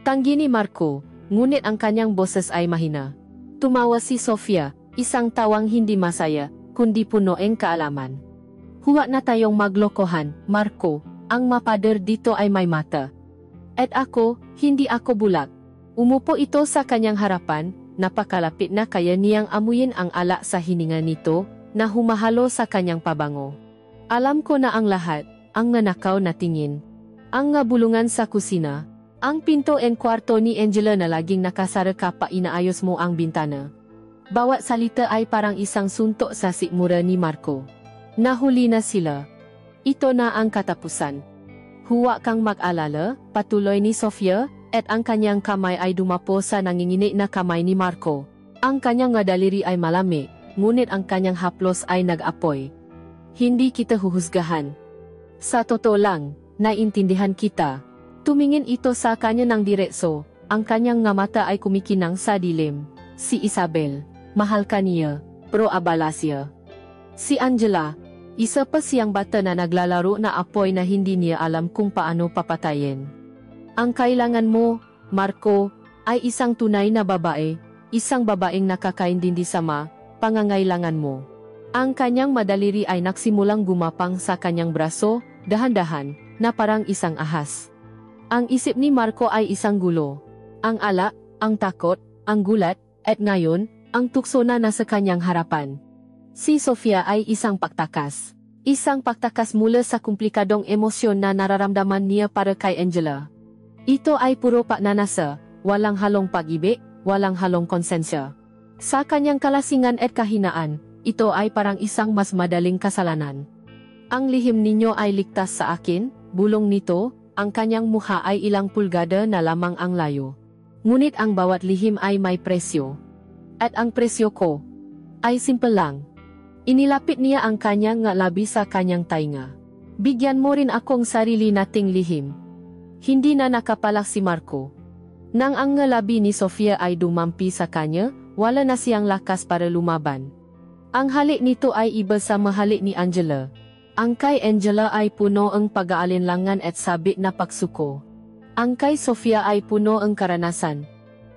Tanggi ni Marco, ngunit ang kanyang boses ay mahina. Tumawa si Sofia, isang tawang hindi masaya, kundi puno ng kaalaman. Huwag na tayong maglokohan, Marco, ang mapader dito ay may mata. At ako, hindi ako bulag. Umupo ito sa kanyang harapan, napakalapit na kaya niyang amuyin ang alak sa hininga nito, na humahalo sa kanyang pabango. Alam ko na ang lahat, ang nanakaw na tingin. Ang ngabulungan sa kusina, ang pinto and kwarto ni Angela na laging nakasara kapag inaayos mo ang bintana. Bawat salita ay parang isang suntok sa sikmura ni Marco. Nahuli na sila. Ito na ang katapusan. Huwag kang mag-alala, patuloy ni Sofia, at ang kanyang kamay ay dumapo sa nanginginig na kamay ni Marco. Ang kanyang nga daliri ay malamig, ngunit ang kanyang haplos ay nag-apoy. Hindi kita huhusgahan. Sa totoo lang, naiintindihan kita. Tumingin ito sa kanya ng diretso, ang kanyang nga mata ay kumikinang sa dilim. Si Isabel, mahal ka niya, pero abala siya. Si Angela, isa pa siyang bata na naglalaro na apoy na hindi niya alam kung paano papatayin. Ang kailangan mo, Marco, ay isang tunay na babae, isang babaeng nakakaintindi sama, pangangailangan mo. Ang kanyang madaliri ay nagsimulang gumapang sa kanyang braso, dahan-dahan, na parang isang ahas. Ang isip ni Marco ay isang gulo. Ang alak, ang takot, ang gulat, at ngayon, ang tukso na nasa kanyang harapan. Si Sofia ay isang paktakas. Isang pagtakas mula sa komplikadong emosyon na nararamdaman niya para kay Angela. Ito ay puro pagnanasa, walang halong pag-ibig, walang halong konsensya. Sa kanyang kalasingan at kahinaan, ito ay parang isang mas madaling kasalanan. Ang lihim ninyo ay ligtas sa akin, bulong nito, ang kanyang mukha ay ilang pulgada na lamang ang layo. Ngunit ang bawat lihim ay may presyo. At ang presyo ko ay simple lang. Inilapit niya ang kanyang labi sa kanyang tainga. Bigyan mo rin akong sarili nating lihim. Hindi na nakapalak si Marco. Nang ang labi ni Sofia ay dumampi sa kanya, wala na siyang lakas para lumaban. Ang halik nito ay iba sa mahalik ni Angela. Ang kay Angela ay puno ang pag-aalinlangan at sabik na pagsuko. Ang kay Sofia ay puno ang karanasan.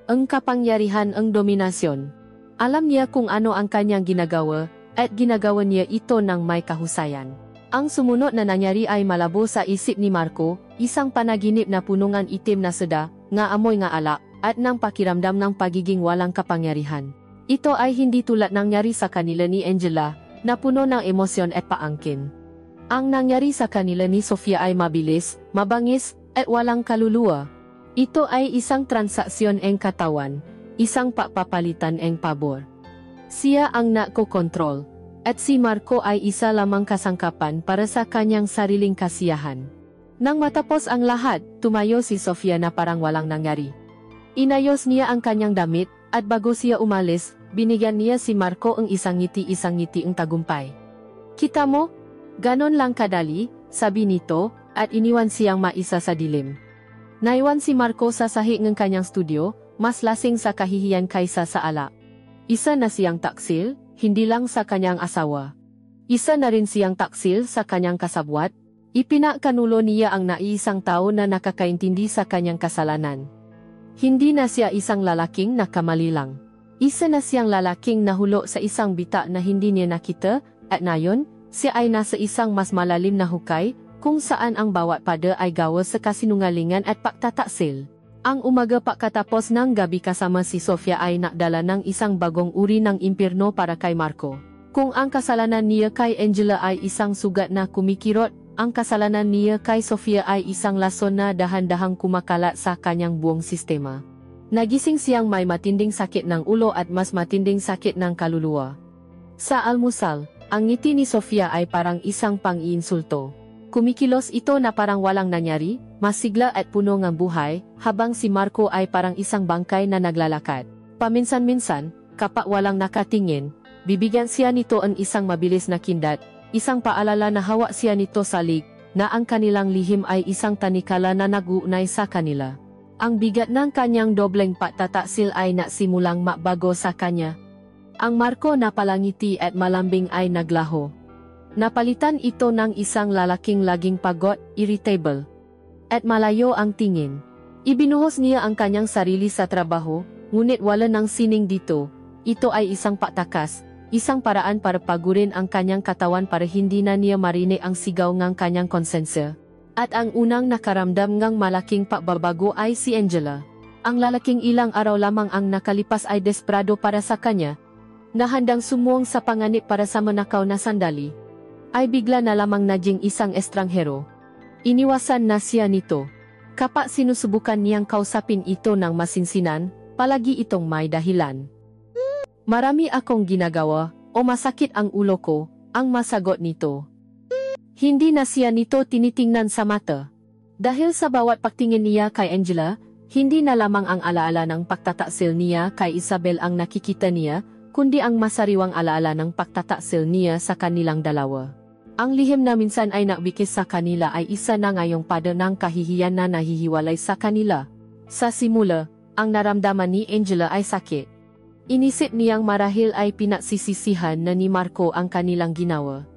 Ang kapangyarihan ang dominasyon. Alam niya kung ano ang kanyang ginagawa, at ginagawa niya ito ng may kahusayan. Ang sumunod na nangyari ay malabo sa isip ni Marco, isang panaginip na punungan itim na seda, nga amoy nga alak, at ng pakiramdam ng pagiging walang kapangyarihan. Ito ay hindi tulad nangyari sa kanila ni Angela, na puno ng emosyon at paangkin. Ang nangyari sa kanila ni Sofia ay mabilis, mabangis, at walang kaluluwa. Ito ay isang transaksyon ng katawan, isang papapalitan ng pabor. Siya ang nakokontrol, at si Marco ay isa lamang kasangkapan para sa kanyang sariling kasiyahan. Nang matapos ang lahat, tumayo si Sofia na parang walang nangyari. Inayos niya ang kanyang damit, at bago siya umalis, binigyan niya si Marco ang isang ngiti ang tagumpay. Kita mo? Ganon lang kadali, sabi nito, at iniwan siyang maisa sa dilim. Naiwan si Marco sa sahig ng kanyang studio, mas lasing sa kahihiyan kaysa sa alak. Isa na siyang taksil, hindi lang sa kanyang asawa. Isa na rin siyang taksil sa kanyang kasabwat. Ipinakanulo niya ang naiisang tao na nakakaintindi sa kanyang kasalanan. Hindi na siya isang lalaking nakamali lang. Isa na siyang lalaking nahulo sa isang bita na hindi niya nakita, at nayon, siya ay nasa isang mas malalim na hukay, kung saan ang bawat pada ay gawa sa kasinungalingan at pagtataksil. Ang umaga pagkatapos ng gabi kasama si Sofia ay nakdala ng isang bagong uri ng impyerno para kay Marco. Kung ang kasalanan niya kay Angela ay isang sugat na kumikirot, ang kasalanan niya kay Sofia ay isang lason na dahan-dahang kumakalat sa kanyang buong sistema. Nagising siyang may matinding sakit ng ulo at mas matinding sakit ng kaluluwa. Sa almusal, ang ngiti ni Sofia ay parang isang pang-iinsulto. Kumikilos ito na parang walang nangyari, masigla at puno ng buhay, habang si Marco ay parang isang bangkay na naglalakad. Paminsan-minsan, kapag walang nakatingin, bibigyan siya nito ang isang mabilis na kindat, isang paalala na hawak siya nito sa lig, na ang kanilang lihim ay isang tanikala na nag-uugnay sa kanila. Ang bigat ng kanyang dobleng pagtataksil ay nasimulang makbago sa kanya. Ang Marco na palangiti at malambing ay naglaho. Napalitan ito ng isang lalaking laging pagod, irritable, at malayo ang tingin. Ibinuhos niya ang kanyang sarili sa trabaho, ngunit wala ng sining dito. Ito ay isang patakas, isang paraan para pagurin ang kanyang katawan para hindi na niya marinig ang sigaw ng kanyang konsensya. At ang unang nakaramdam ng malaking pagbabago ay si Angela. Ang lalaking ilang araw lamang ang nakalipas ay desperado para sa kanya, na handang sumuong sa panganib para sa manakaw na sandali, ay bigla na lamang naging isang estranghero. Iniwasan na siya nito. Kapag sinusubukan niyang kausapin ito ng masinsinan, palagi itong may dahilan. Marami akong ginagawa, o masakit ang ulo ko, ang masagot nito. Hindi na siya nito tinitingnan sa mata. Dahil sa bawat pagtingin niya kay Angela, hindi na lamang ang alaala ng pagtataksil niya kay Isabel ang nakikita niya, kundi ang masariwang alaala ng pagtataksil niya sa kanilang dalawa. Ang lihim na minsan ay nakbikis sa kanila ay isa na ngayong pada ng kahihiyan na nahihiwalay sa kanila. Sa simula, ang naramdaman ni Angela ay sakit. Inisip niyang marahil ay pinagsisisihan na ni Marco ang kanilang ginawa.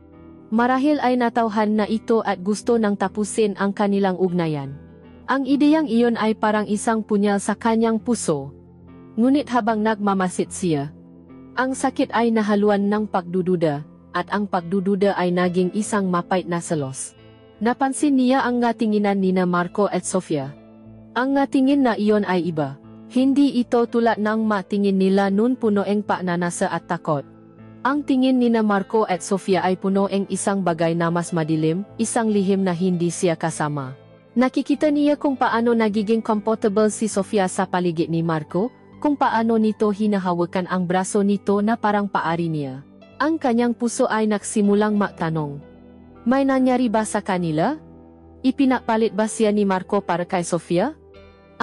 Marahil ay natauhan na ito at gusto nang tapusin ang kanilang ugnayan. Ang ideyang iyon ay parang isang punyal sa kanyang puso. Ngunit habang nagmamasid siya, ang sakit ay nahaluan ng pagdududa, at ang pagdududa ay naging isang mapait na selos. Napansin niya ang ngatinginan nina Marco at Sofia. Ang ngatingin na iyon ay iba. Hindi ito tulad ng matingin nila noon puno ng pagnanasa at takot. Ang tingin ni na Marco at Sofia ay puno ng isang bagay na mas madilim, isang lihim na hindi siya kasama. Nakikita niya kung paano nagiging comfortable si Sofia sa paligid ni Marco, kung paano nito hinahawakan ang braso nito na parang paari niya. Ang kanyang puso ay nagsimulang magtanong. May nangyari ba sa kanila? Ipinapalit ba siya ni Marco para kay Sofia?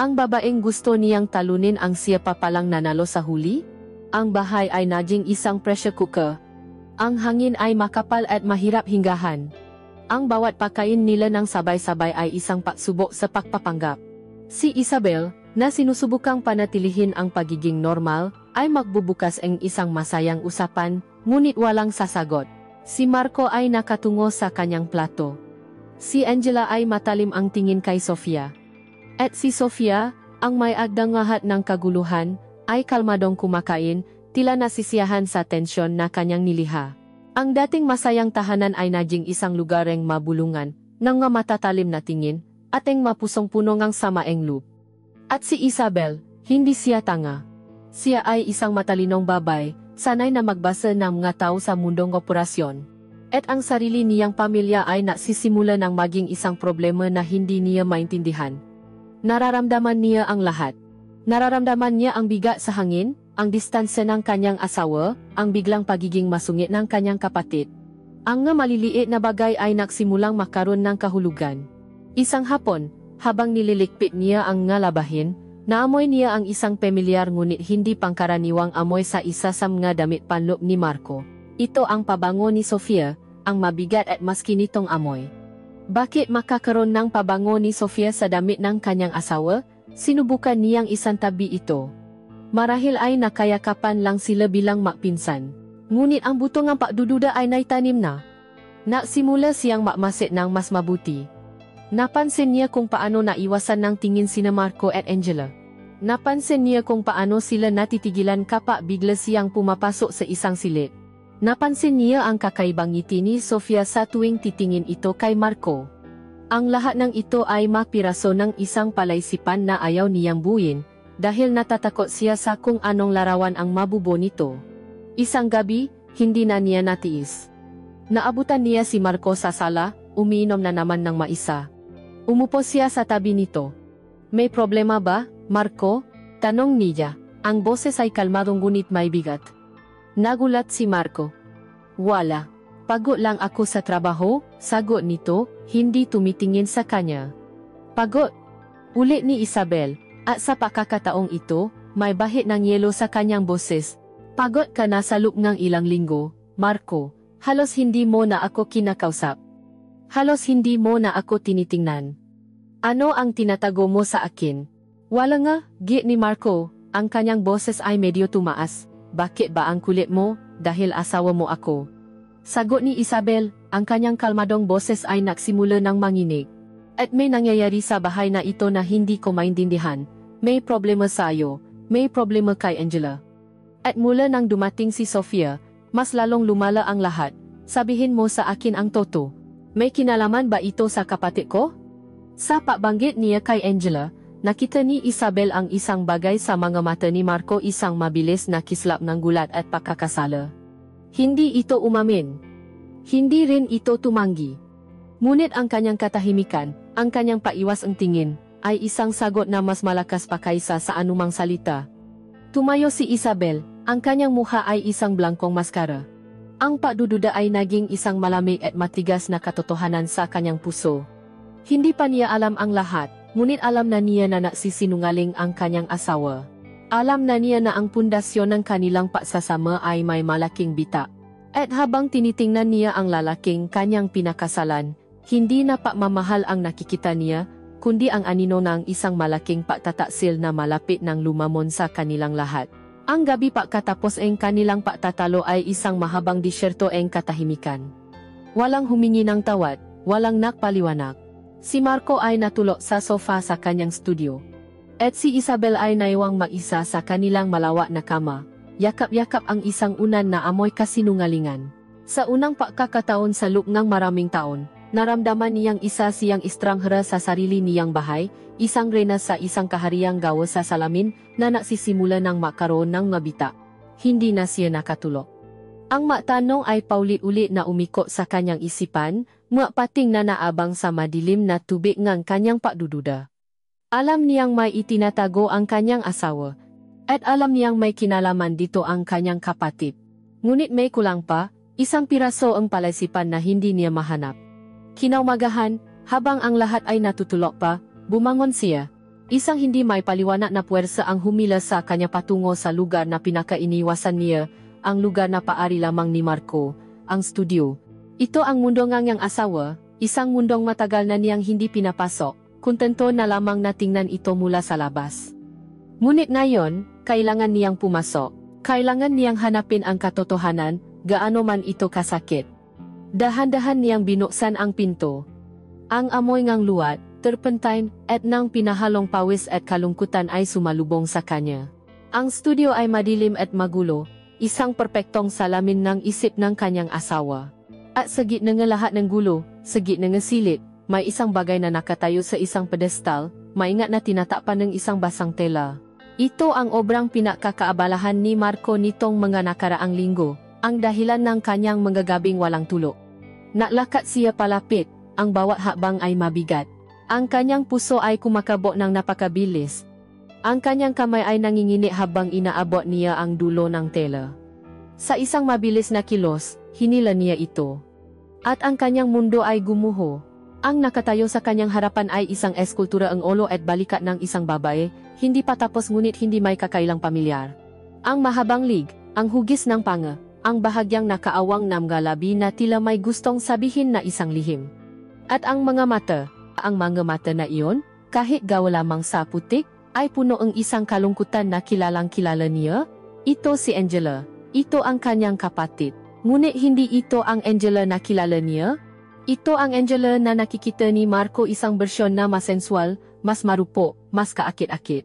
Ang babaeng gusto niyang talunin ang siya pa palang nanalo sa huli? Ang bahay ay naging isang pressure cooker. Ang hangin ay makapal at mahirap hinggahan. Ang bawat pagkain nila ng sabay-sabay ay isang pagsubok sa pagpapanggap. Si Isabel, na sinusubukang panatilihin ang pagiging normal, ay magbubukas ng isang masayang usapan, ngunit walang sasagot. Si Marco ay nakatungo sa kanyang plato. Si Angela ay matalim ang tingin kay Sofia. At si Sofia, ang may agdangahat ng kaguluhan, ay kalmadong kumakain, tila nasisiyahan sa tensyon na kanyang niliha. Ang dating masayang tahanan ay naging isang lugareng mabulungan, ng nga matatalim na tingin, at ang mapusong-puno ngang samaeng loob. At si Isabel, hindi siya tanga. Siya ay isang matalinong babay, sanay na magbasa ng mga tao sa mundong operasyon. At ang sarili niyang pamilya ay nagsisimula ng maging isang problema na hindi niya maintindihan. Nararamdaman niya ang lahat. Nararamdaman niya ang bigat sa hangin, ang distansya ng kanyang asawa, ang biglang pagiging masungit ng kanyang kapatid. Ang nga maliliit na bagay ay nagsimulang makaroon ng kahulugan. Isang hapon, habang nililikpit niya ang nga labahin, naamoy niya ang isang pamilyar ngunit hindi pangkaraniwang amoy sa isa sa mga damit panloob ni Marco. Ito ang pabango ni Sofia, ang mabigat at maskinitong amoy. Bakit makakaroon ng pabango ni Sofia sa damit ng kanyang asawa? Sinubukan niyang isantabi ito. Marahil ay nakayakapan lang sila bilang magpinsan. Ngunit ang buto ng pagdududa ay naitanim na. Nagsimula siyang makmasid ng mas mabuti. Napansin niya kung paano naiwasan ng tingin sina Marco at Angela. Napansin niya kung paano sila natitigilan kapag bigla siyang pumapasok sa isang silid. Napansin niya ang kakaibang ngiti ni Sofia sa tuwing titingin ito kay Marco. Ang lahat ng ito ay mapiraso ng isang palaisipan na ayaw niyang buuin, dahil natatakot siya sa kung anong larawan ang mabubo nito. Isang gabi, hindi na niya natiis. Naabutan niya si Marco sa sala, umiinom na naman ng maisa. Umupo siya sa tabi nito. May problema ba, Marco? Tanong niya. Ang boses ay kalmadong ngunit may bigat. Nagulat si Marco. Wala. Pagod lang ako sa trabaho, sagot nito, hindi tumitingin sa kanya. Pagod? Ulit ni Isabel, at sa pakakataong ito, may bahid ng yelo sa kanyang boses. Pagod ka na sa loob ng ilang linggo, Marco, halos hindi mo na ako kinakausap. Halos hindi mo na ako tinitingnan. Ano ang tinatago mo sa akin? Wala nga, git ni Marco, ang kanyang boses ay medyo tumaas. Bakit ba ang kulit mo, dahil asawa mo ako? Sagot ni Isabel, ang kanyang kalmadong boses ay nagsimula ng manginig. At may nangyayari sa bahay na ito na hindi ko maintindihan. May problema sa iyo, may problema kay Angela. At mula nang dumating si Sofia, mas lalong lumala ang lahat. Sabihin mo sa akin ang totoo. May kinalaman ba ito sa kapatid ko? Sa pagbanggit niya kay Angela, nakita ni Isabel ang isang bagay sa mga mata ni Marco, isang mabilis na kislap ng gulat at pagkakasala. Hindi ito umamin. Hindi rin ito tumanggi. Ngunit ang kanyang katahimikan, ang kanyang paiwas ang tingin, ay isang sagot na mas malakas pa kaysa sa anumang salita. Tumayo si Isabel, ang kanyang mukha ay isang blangkong maskara. Ang pagdududa ay naging isang malamig at matigas na katotohanan sa kanyang puso. Hindi pa niya alam ang lahat, ngunit alam na niya na nagsisinungaling ang kanyang asawa. Alam na niya na ang pundasyon ng kanilang pagsasama ay may malaking bita. At habang tinitingnan niya ang lalaking kanyang pinakasalan, hindi na pagmamahal ang nakikita niya, kundi ang anino ng isang malaking pagtataksil na malapit ng lumamon sa kanilang lahat. Ang gabi pagkatapos ang kanilang pagtatalo ay isang mahabang disyerto ang katahimikan. Walang humingi ng tawad, walang nakpaliwanag. Si Marco ay natulog sa sofa sa kanyang studio. At si Isabel ay naiwang mag-isa sa kanilang malawak na kama. Yakap-yakap ang isang unan na amoy kasinungalingan. Sa unang pagkakataon sa loob ng maraming taon, naramdaman niyang isa siyang estranghera sa sarili niyang bahay, isang reyna sa isang kahariang gawa sa salamin na nagsisimula ng makaroon ng mabita. Hindi na siya nakatulog. Ang matanong ay paulit-ulit na umiko sa kanyang isipan, pating na naabang sa madilim na tubig ngang kanyang pagdududa. Alam niyang may itinatago ang kanyang asawa, at alam niyang may kinalaman dito ang kanyang kapatid. Ngunit may kulang pa, isang piraso ang palaisipan na hindi niya mahanap. Kinaumagahan, habang ang lahat ay natutulog pa, bumangon siya. Isang hindi may paliwanag na puwersa ang humila sa kanya patungo sa lugar na pinakainiwasan niya, ang lugar na paari lamang ni Marco, ang studio. Ito ang mundo ng niyang asawa, isang mundong matagal na niyang hindi pinapasok, kontento na lamang na tingnan ito mula sa labas. Ngunit ngayon, kailangan niyang pumasok. Kailangan niyang hanapin ang katotohanan, gaano man ito kasakit. Dahan-dahan niyang binuksan ang pinto. Ang amoy ngang luwat, turpentine, at ng pinahalong pawis at kalungkutan ay sumalubong sa kanya. Ang studio ay madilim at magulo, isang perpektong salamin ng isip ng kanyang asawa. At sa gitna ng lahat ng gulo, sa gitna ng silid, may isang bagay na nakatayo sa isang pedestal, maingat na tinatapan ng isang basang tela. Ito ang obrang pinakakaabalahan ni Marco nitong mga nakaraang linggo, ang dahilan ng kanyang mga gabing walang tulog. Naglakad siya palapit, ang bawat hakbang ay mabigat. Ang kanyang puso ay kumakabok ng napakabilis. Ang kanyang kamay ay nanginginig habang inaabot niya ang dulo ng tela. Sa isang mabilis na kilos, hinila niya ito. At ang kanyang mundo ay gumuho. Ang nakatayo sa kanyang harapan ay isang eskultura ang ulo at balikat ng isang babae, hindi pa tapos ngunit hindi may kakailang pamilyar. Ang mahabang lig, ang hugis ng panga, ang bahagyang nakaawang namgalabi na tila may gustong sabihin na isang lihim. At ang mga mata na iyon, kahit gawa lamang sa putik, ay puno ang isang kalungkutan na kilalang kilala niya. Ito si Angela, ito ang kanyang kapatid. Ngunit hindi ito ang Angela na kilala niya. Ito ang Angela na nakikita ni Marco, isang bersyon na mas sensual, mas marupo, mas kaakit-akit.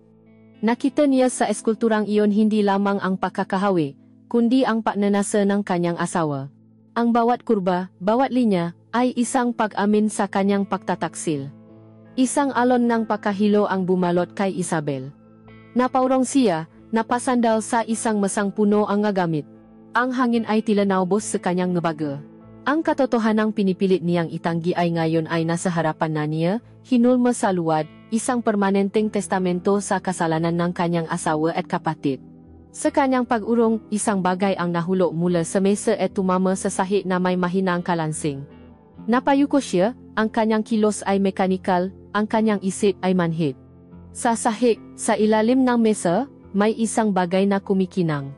Nakita niya sa eskulturang iyon hindi lamang ang pagkakahawi, kundi ang pagnanasa ng kanyang asawa. Ang bawat kurba, bawat linya, ay isang pag-amin sa kanyang pagtataksil. Isang alon ng pakahilo ang bumalot kay Isabel. Napaurong siya, napasandal sa isang masang puno ang ngagamit. Ang hangin ay tila naubos sa kanyang ngabaga. Ang katotohanang pinipilit niyang itanggi ay ngayon ay nasa harapan na niya, hinulma sa luwad, isang permanenteng testamento sa kasalanan ng kanyang asawa at kapatid. Sa kanyang pag-urong, isang bagay ang nahulog mula sa mesa at tumama sa sahig na may mahinang kalansing. Napayuko siya, ang kanyang kilos ay mekanikal, ang kanyang isip ay manhid. Sa sahig, sa ilalim ng mesa, may isang bagay na kumikinang.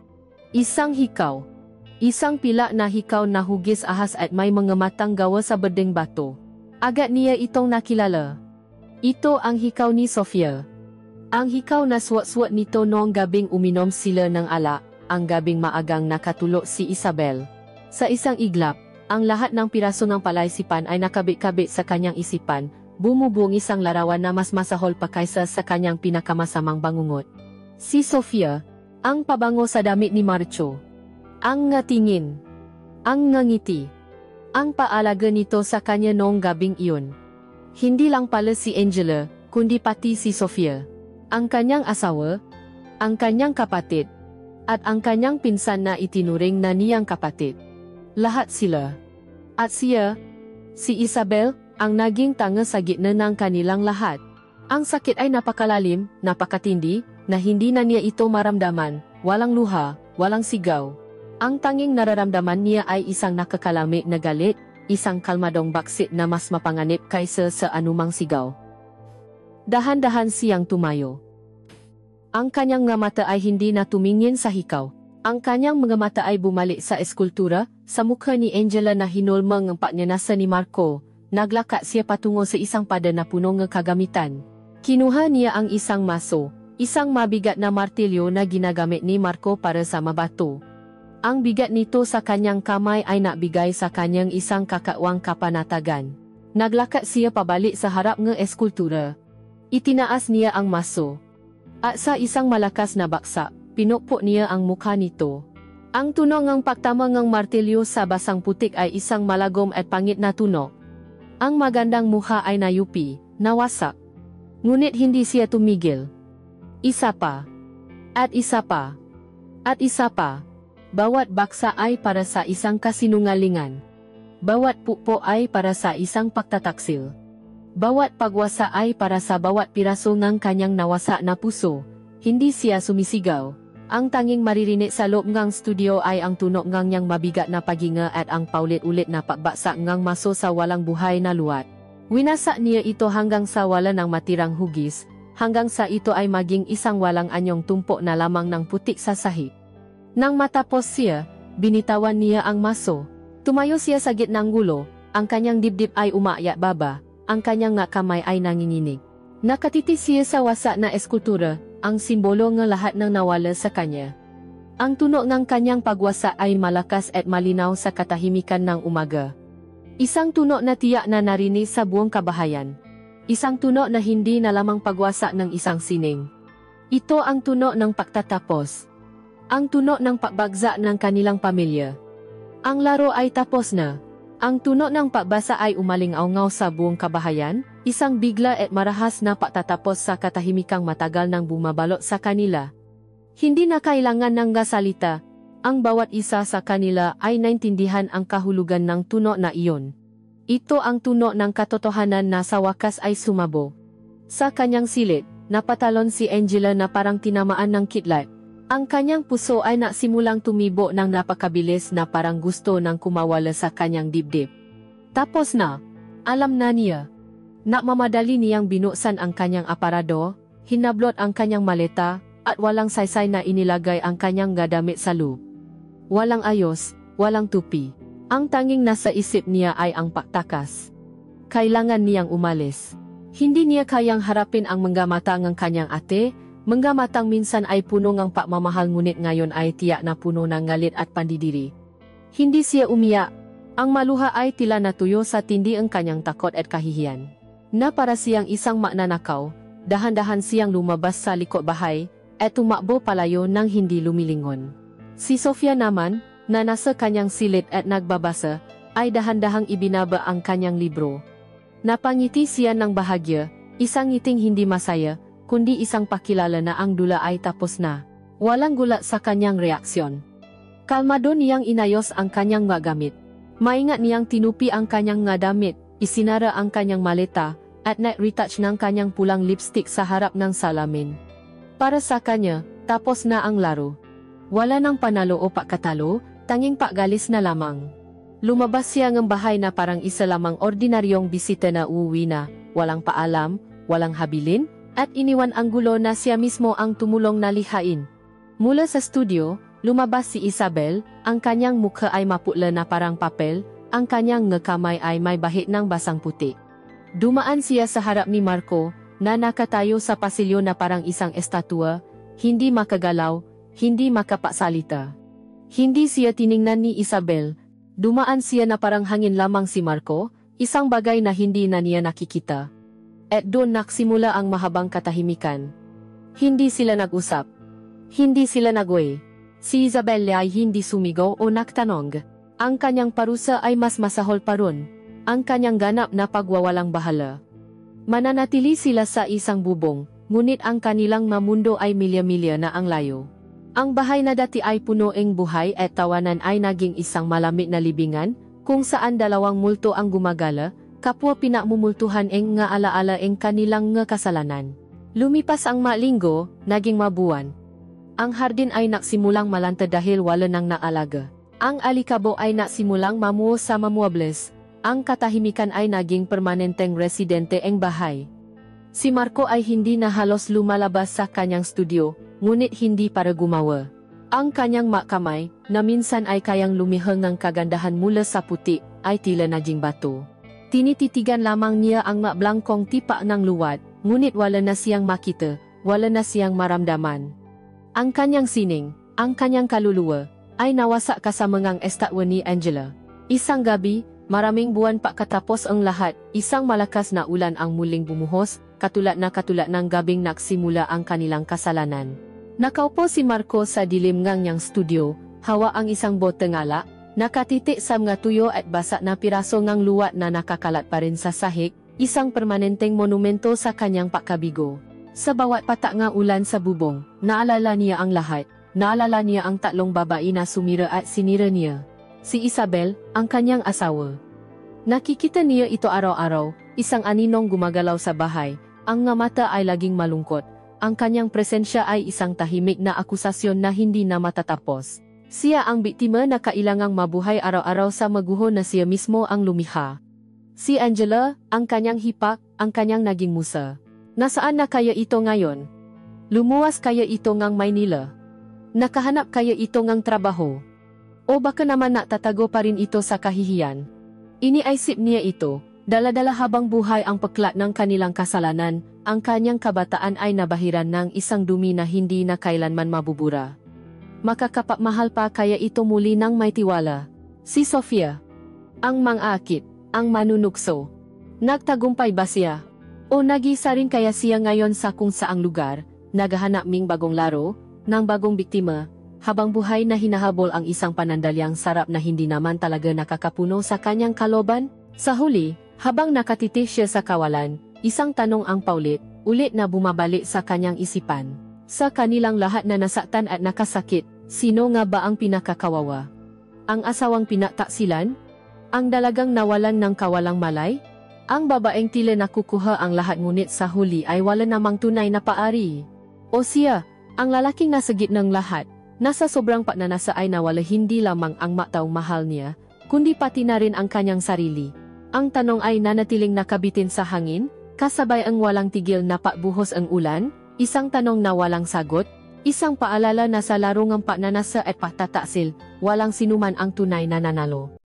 Isang hikaw. Isang pila na hikaw na hugis ahas at may mga matang gawa sa bedeng bato. Agad niya itong nakilala. Ito ang hikaw ni Sofia. Ang hikaw na suwat-suwat nito noong gabing uminom sila ng alak, ang gabing maagang nakatulog si Isabel. Sa isang iglap, ang lahat ng piraso ng palaisipan ay nakabit-kabit sa kanyang isipan, bumubuong isang larawan na mas masahol pa kaysa sa kanyang pinakamasamang bangungot. Si Sofia, ang pabango sa damit ni Marco. Ang ngatingin. Ang ngangiti. Ang paalaga nito sa kanya noong gabing iyon. Hindi lang pala si Angela, kundi pati si Sofia. Ang kanyang asawa, ang kanyang kapatid, at ang kanyang pinsan na itinuring na niyang kapatid. Lahat sila. At siya, si Isabel, ang naging tanga sa gitna ng kanilang lahat. Ang sakit ay napakalalim, napakatindi, na hindi na niya ito maramdaman, walang luha, walang sigaw. Ang tanging nararamdaman niya ay isang nakakalamig na galit, isang kalmadong baksit na mas mapanganib kaysa sa anumang sigaw. Dahan-dahan siyang tumayo. Ang kanyang mga mata ay hindi na tumingin sa hikaw. Ang kanyang mga mata ay bumalik sa eskultura, sa mukha ni Angela na hinulmang ang pagnyanasa ni Marco. Naglakad siya patungo sa isang pada na puno ng kagamitan. Kinuha niya ang isang maso, isang mabigat na martilyo na ginagamit ni Marco para sa mabato. Ang bigat nito sa kanyang kamay ay nabigay sa kanyang isang kakawang kapanatagan. Naglakad siya pabalik sa harap ng eskultura. Itinaas niya ang maso. At sa isang malakas na baksak, pinukpok niya ang mukha nito. Ang tunog ng pagtama ng martilyo sa basang putik ay isang malagom at pangit na tunog. Ang magandang mukha ay nayupi, nawasak. Ngunit hindi siya tumigil. Isa pa. At isa pa. At isa pa. Bawat baksa ay para sa isang kasinungalingan. Bawat pupo ay para sa isang pagtataksil. Bawat pagwasa ay para sa bawat piraso ng kanyang nawasa na puso. Hindi siya sumisigaw. Ang tanging maririnig sa loob ngang studio ay ang tunog ngang niyang mabigat na paginga at ang paulit-ulit na pagbaksa ngang maso sa walang buhay na luwat. Winasa niya ito hanggang sa wala ng matirang hugis, hanggang sa ito ay maging isang walang anyong tumpo na lamang ng putik sa sahig. Nang matapos siya, binitawan niya ang maso. Tumayo siya sa gitnang gulo, ang kanyang dibdib ay umakyat baba, ang kanyang nga kamay ay nanginginig. Nakatiti siya sa wasak na eskultura, ang simbolo ng lahat ng nawala sa kanya. Ang tunog ng kanyang pagwasa ay malakas at malinaw sa katahimikan ng umaga. Isang tunog na tiyak na narinig sa buong kabahayan. Isang tunog na hindi na lamang pagwasa ng isang sining. Ito ang tunog ng pagtatapos. Ang tunog ng pagbagsak ng kanilang pamilya. Ang laro ay tapos na. Ang tunog ng pagbasa ay umaling-aungaw sa buong kabahayan, isang bigla at marahas na pagtatapos sa katahimikang matagal nang bumabalot sa kanila. Hindi na kailangan ng gasalita, ang bawat isa sa kanila ay naintindihan ang kahulugan ng tunog na iyon. Ito ang tunog ng katotohanan na sa wakas ay sumabo. Sa kanyang silid, napatalon si Angela na parang tinamaan ng kidlat. Ang kanyang puso ay nasimulang tumibo ng napakabilis na parang gusto nang kumawala sa kanyang dibdib. Tapos na, alam na niya. Nagmamadali niyang binuksan ang kanyang aparado, hinablot ang kanyang maleta, at walang saysay na inilagay ang kanyang gadamit sa loob. Walang ayos, walang tupi. Ang tanging nasa isip niya ay ang pagtakas. Kailangan niyang umalis. Hindi niya kayang harapin ang manggamatang ng kanyang ate. Manggamatang minsan ay puno ng pagmamahal ngunit ngayon ay tiyak na puno ng galit at pandidiri. Hindi siya umiyak. Ang maluha ay tila natuyo sa tindi ang kanyang takot at kahihiyan. Na para siyang isang magnanakaw, dahan-dahan siyang lumabas sa likod bahay at tumakbo palayo nang hindi lumilingon. Si Sofia naman, na nasa kanyang silid at nagbabasa, ay dahan-dahang ibinaba ang kanyang libro. Napangiti siya ng bahagya, isang ngiting hindi masaya, kundi isang pakilala na ang dula ay tapos na. Walang gulat sa kanyang reaksyon. Kalmado niyang inayos ang kanyang mga gamit. Maingat niyang tinupi ang kanyang nga damit, isinara ang kanyang maleta, at nag-retouch ng kanyang pulang lipstick sa harap ng salamin. Para sa kanya, tapos na ang laro. Wala nang panalo o pagkatalo, tanging paggalis na lamang. Lumabas siya ng bahay na parang isa lamang ordinaryong bisita na uuwi na, walang paalam, walang habilin, at iniwan ang gulo na siya mismo ang tumulong na lihain. Mula sa studio, lumabas si Isabel, ang kanyang mukha ay maputla na parang papel, ang kanyang kamay ay may bahid ng basang puti. Dumaan siya sa harap ni Marco, na nakatayo sa pasilyo na parang isang estatwa, hindi makagalaw, hindi makapagsalita. Hindi siya tiningnan ni Isabel, dumaan siya na parang hangin lamang si Marco, isang bagay na hindi na niya nakikita. At doon nagsimula ang mahabang katahimikan. Hindi sila nag-usap. Hindi sila nag-uwi. Si Isabel ay hindi sumigaw o nagtanong. Ang kanyang parusa ay mas masahol pa ron. Ang kanyang ganap na pagwawalang bahala. Mananatili sila sa isang bubong, ngunit ang kanilang mamundo ay milya-milya na ang layo. Ang bahay na dati ay puno ng buhay at tawanan ay naging isang malamig na libingan, kung saan dalawang multo ang gumagala, kapwa pinamumultuhan ng nga alaala ng kanilang nga kasalanan. Lumipas ang malinggo, naging mabuwan. Ang hardin ay nagsimulang malanta dahil wala nang naalaga. Ang alikabo ay nagsimulang mamuo sa mamuables. Ang katahimikan ay naging permanenteng residente ng bahay. Si Marco ay hindi na halos lumalabas sa kanyang studio, ngunit hindi para gumawa. Ang kanyang makamay, na minsan ay kayang lumihang ng kagandahan mula sa puti, ay tila naging bato. Tinititigan lamang niya ang mablangkong tipa ng luwad, ngunit wala na siyang makita, wala na siyang maramdaman. Ang kanyang sining, ang kanyang kaluluwa, ay nawasak kasamangang estatwa ni Angela. Isang gabi, maraming buwan pa katapos ang lahat, isang malakas na ulan ang muling bumuhos, katulad ng gabing nagsimula ang kanilang kasalanan. Nakaupo si Marco sa dilim ng niyang studio, hawa ang isang bote ngala, nakatitik sa mga tuyo at basa na piraso ng luwat na nakakalat pa rin sa sahig, isang permanenteng monumento sa kanyang pagkabigo. Sa bawat patak nga ulan sa bubong, naalala niya ang lahat. Naalala niya ang tatlong babae na sumira at sinira niya. Si Isabel, ang kanyang asawa. Nakikita niya ito araw-araw, isang aninong gumagalaw sa bahay, ang nga mata ay laging malungkot. Ang kanyang presensya ay isang tahimik na akusasyon na hindi na matatapos. Siya ang biktima na kailangang mabuhay araw-araw sa maguho na siya mismo ang lumikha. Si Angela, ang kanyang hipak, ang kanyang naging musa. Nasaan na kaya ito ngayon? Lumuwas kaya ito ngang Maynila? Nakahanap kaya ito ngang trabaho? O baka naman natatago pa rin ito sa kahihiyan? Iniisip niya ito, dala-dala habang buhay ang peklat ng kanilang kasalanan, ang kanyang kabataan ay nabahiran ng isang dumi na hindi na kailanman mabubura. Makakapagmahal pa kaya ito muli ng may tiwala. Si Sofia. Ang mang-akit, ang manunukso. Nagtagumpay ba siya? O nag-isa rin kaya siya ngayon sa kung saang lugar, naghahanap ng bagong laro, ng bagong biktima, habang buhay na hinahabol ang isang panandalyang sarap na hindi naman talaga nakakapuno sa kanyang kaloban? Sa huli, habang nakatitig siya sa kawalan, isang tanong ang paulit-ulit na bumabalik sa kanyang isipan. Sa kanilang lahat na nasaktan at nakasakit, sino nga ba ang pinakakawawa? Ang asawang pinagtaksilan? Ang dalagang nawalan ng kawalang malay? Ang babaeng tila nakukuha ang lahat ngunit sa huli ay wala namang tunay na paari? O siya, ang lalaking nasa gitnang lahat, nasa sobrang pagnanasa ay nawala hindi lamang ang mataong mahal niya, kundi pati na rin ang kanyang sarili. Ang tanong ay nanatiling nakabitin sa hangin, kasabay ang walang tigil na pagbuhos ang ulan, isang tanong na walang sagot, isang paalala na sa larungang pagnanasa at pagtataksil, walang sinuman ang tunay na nanalo.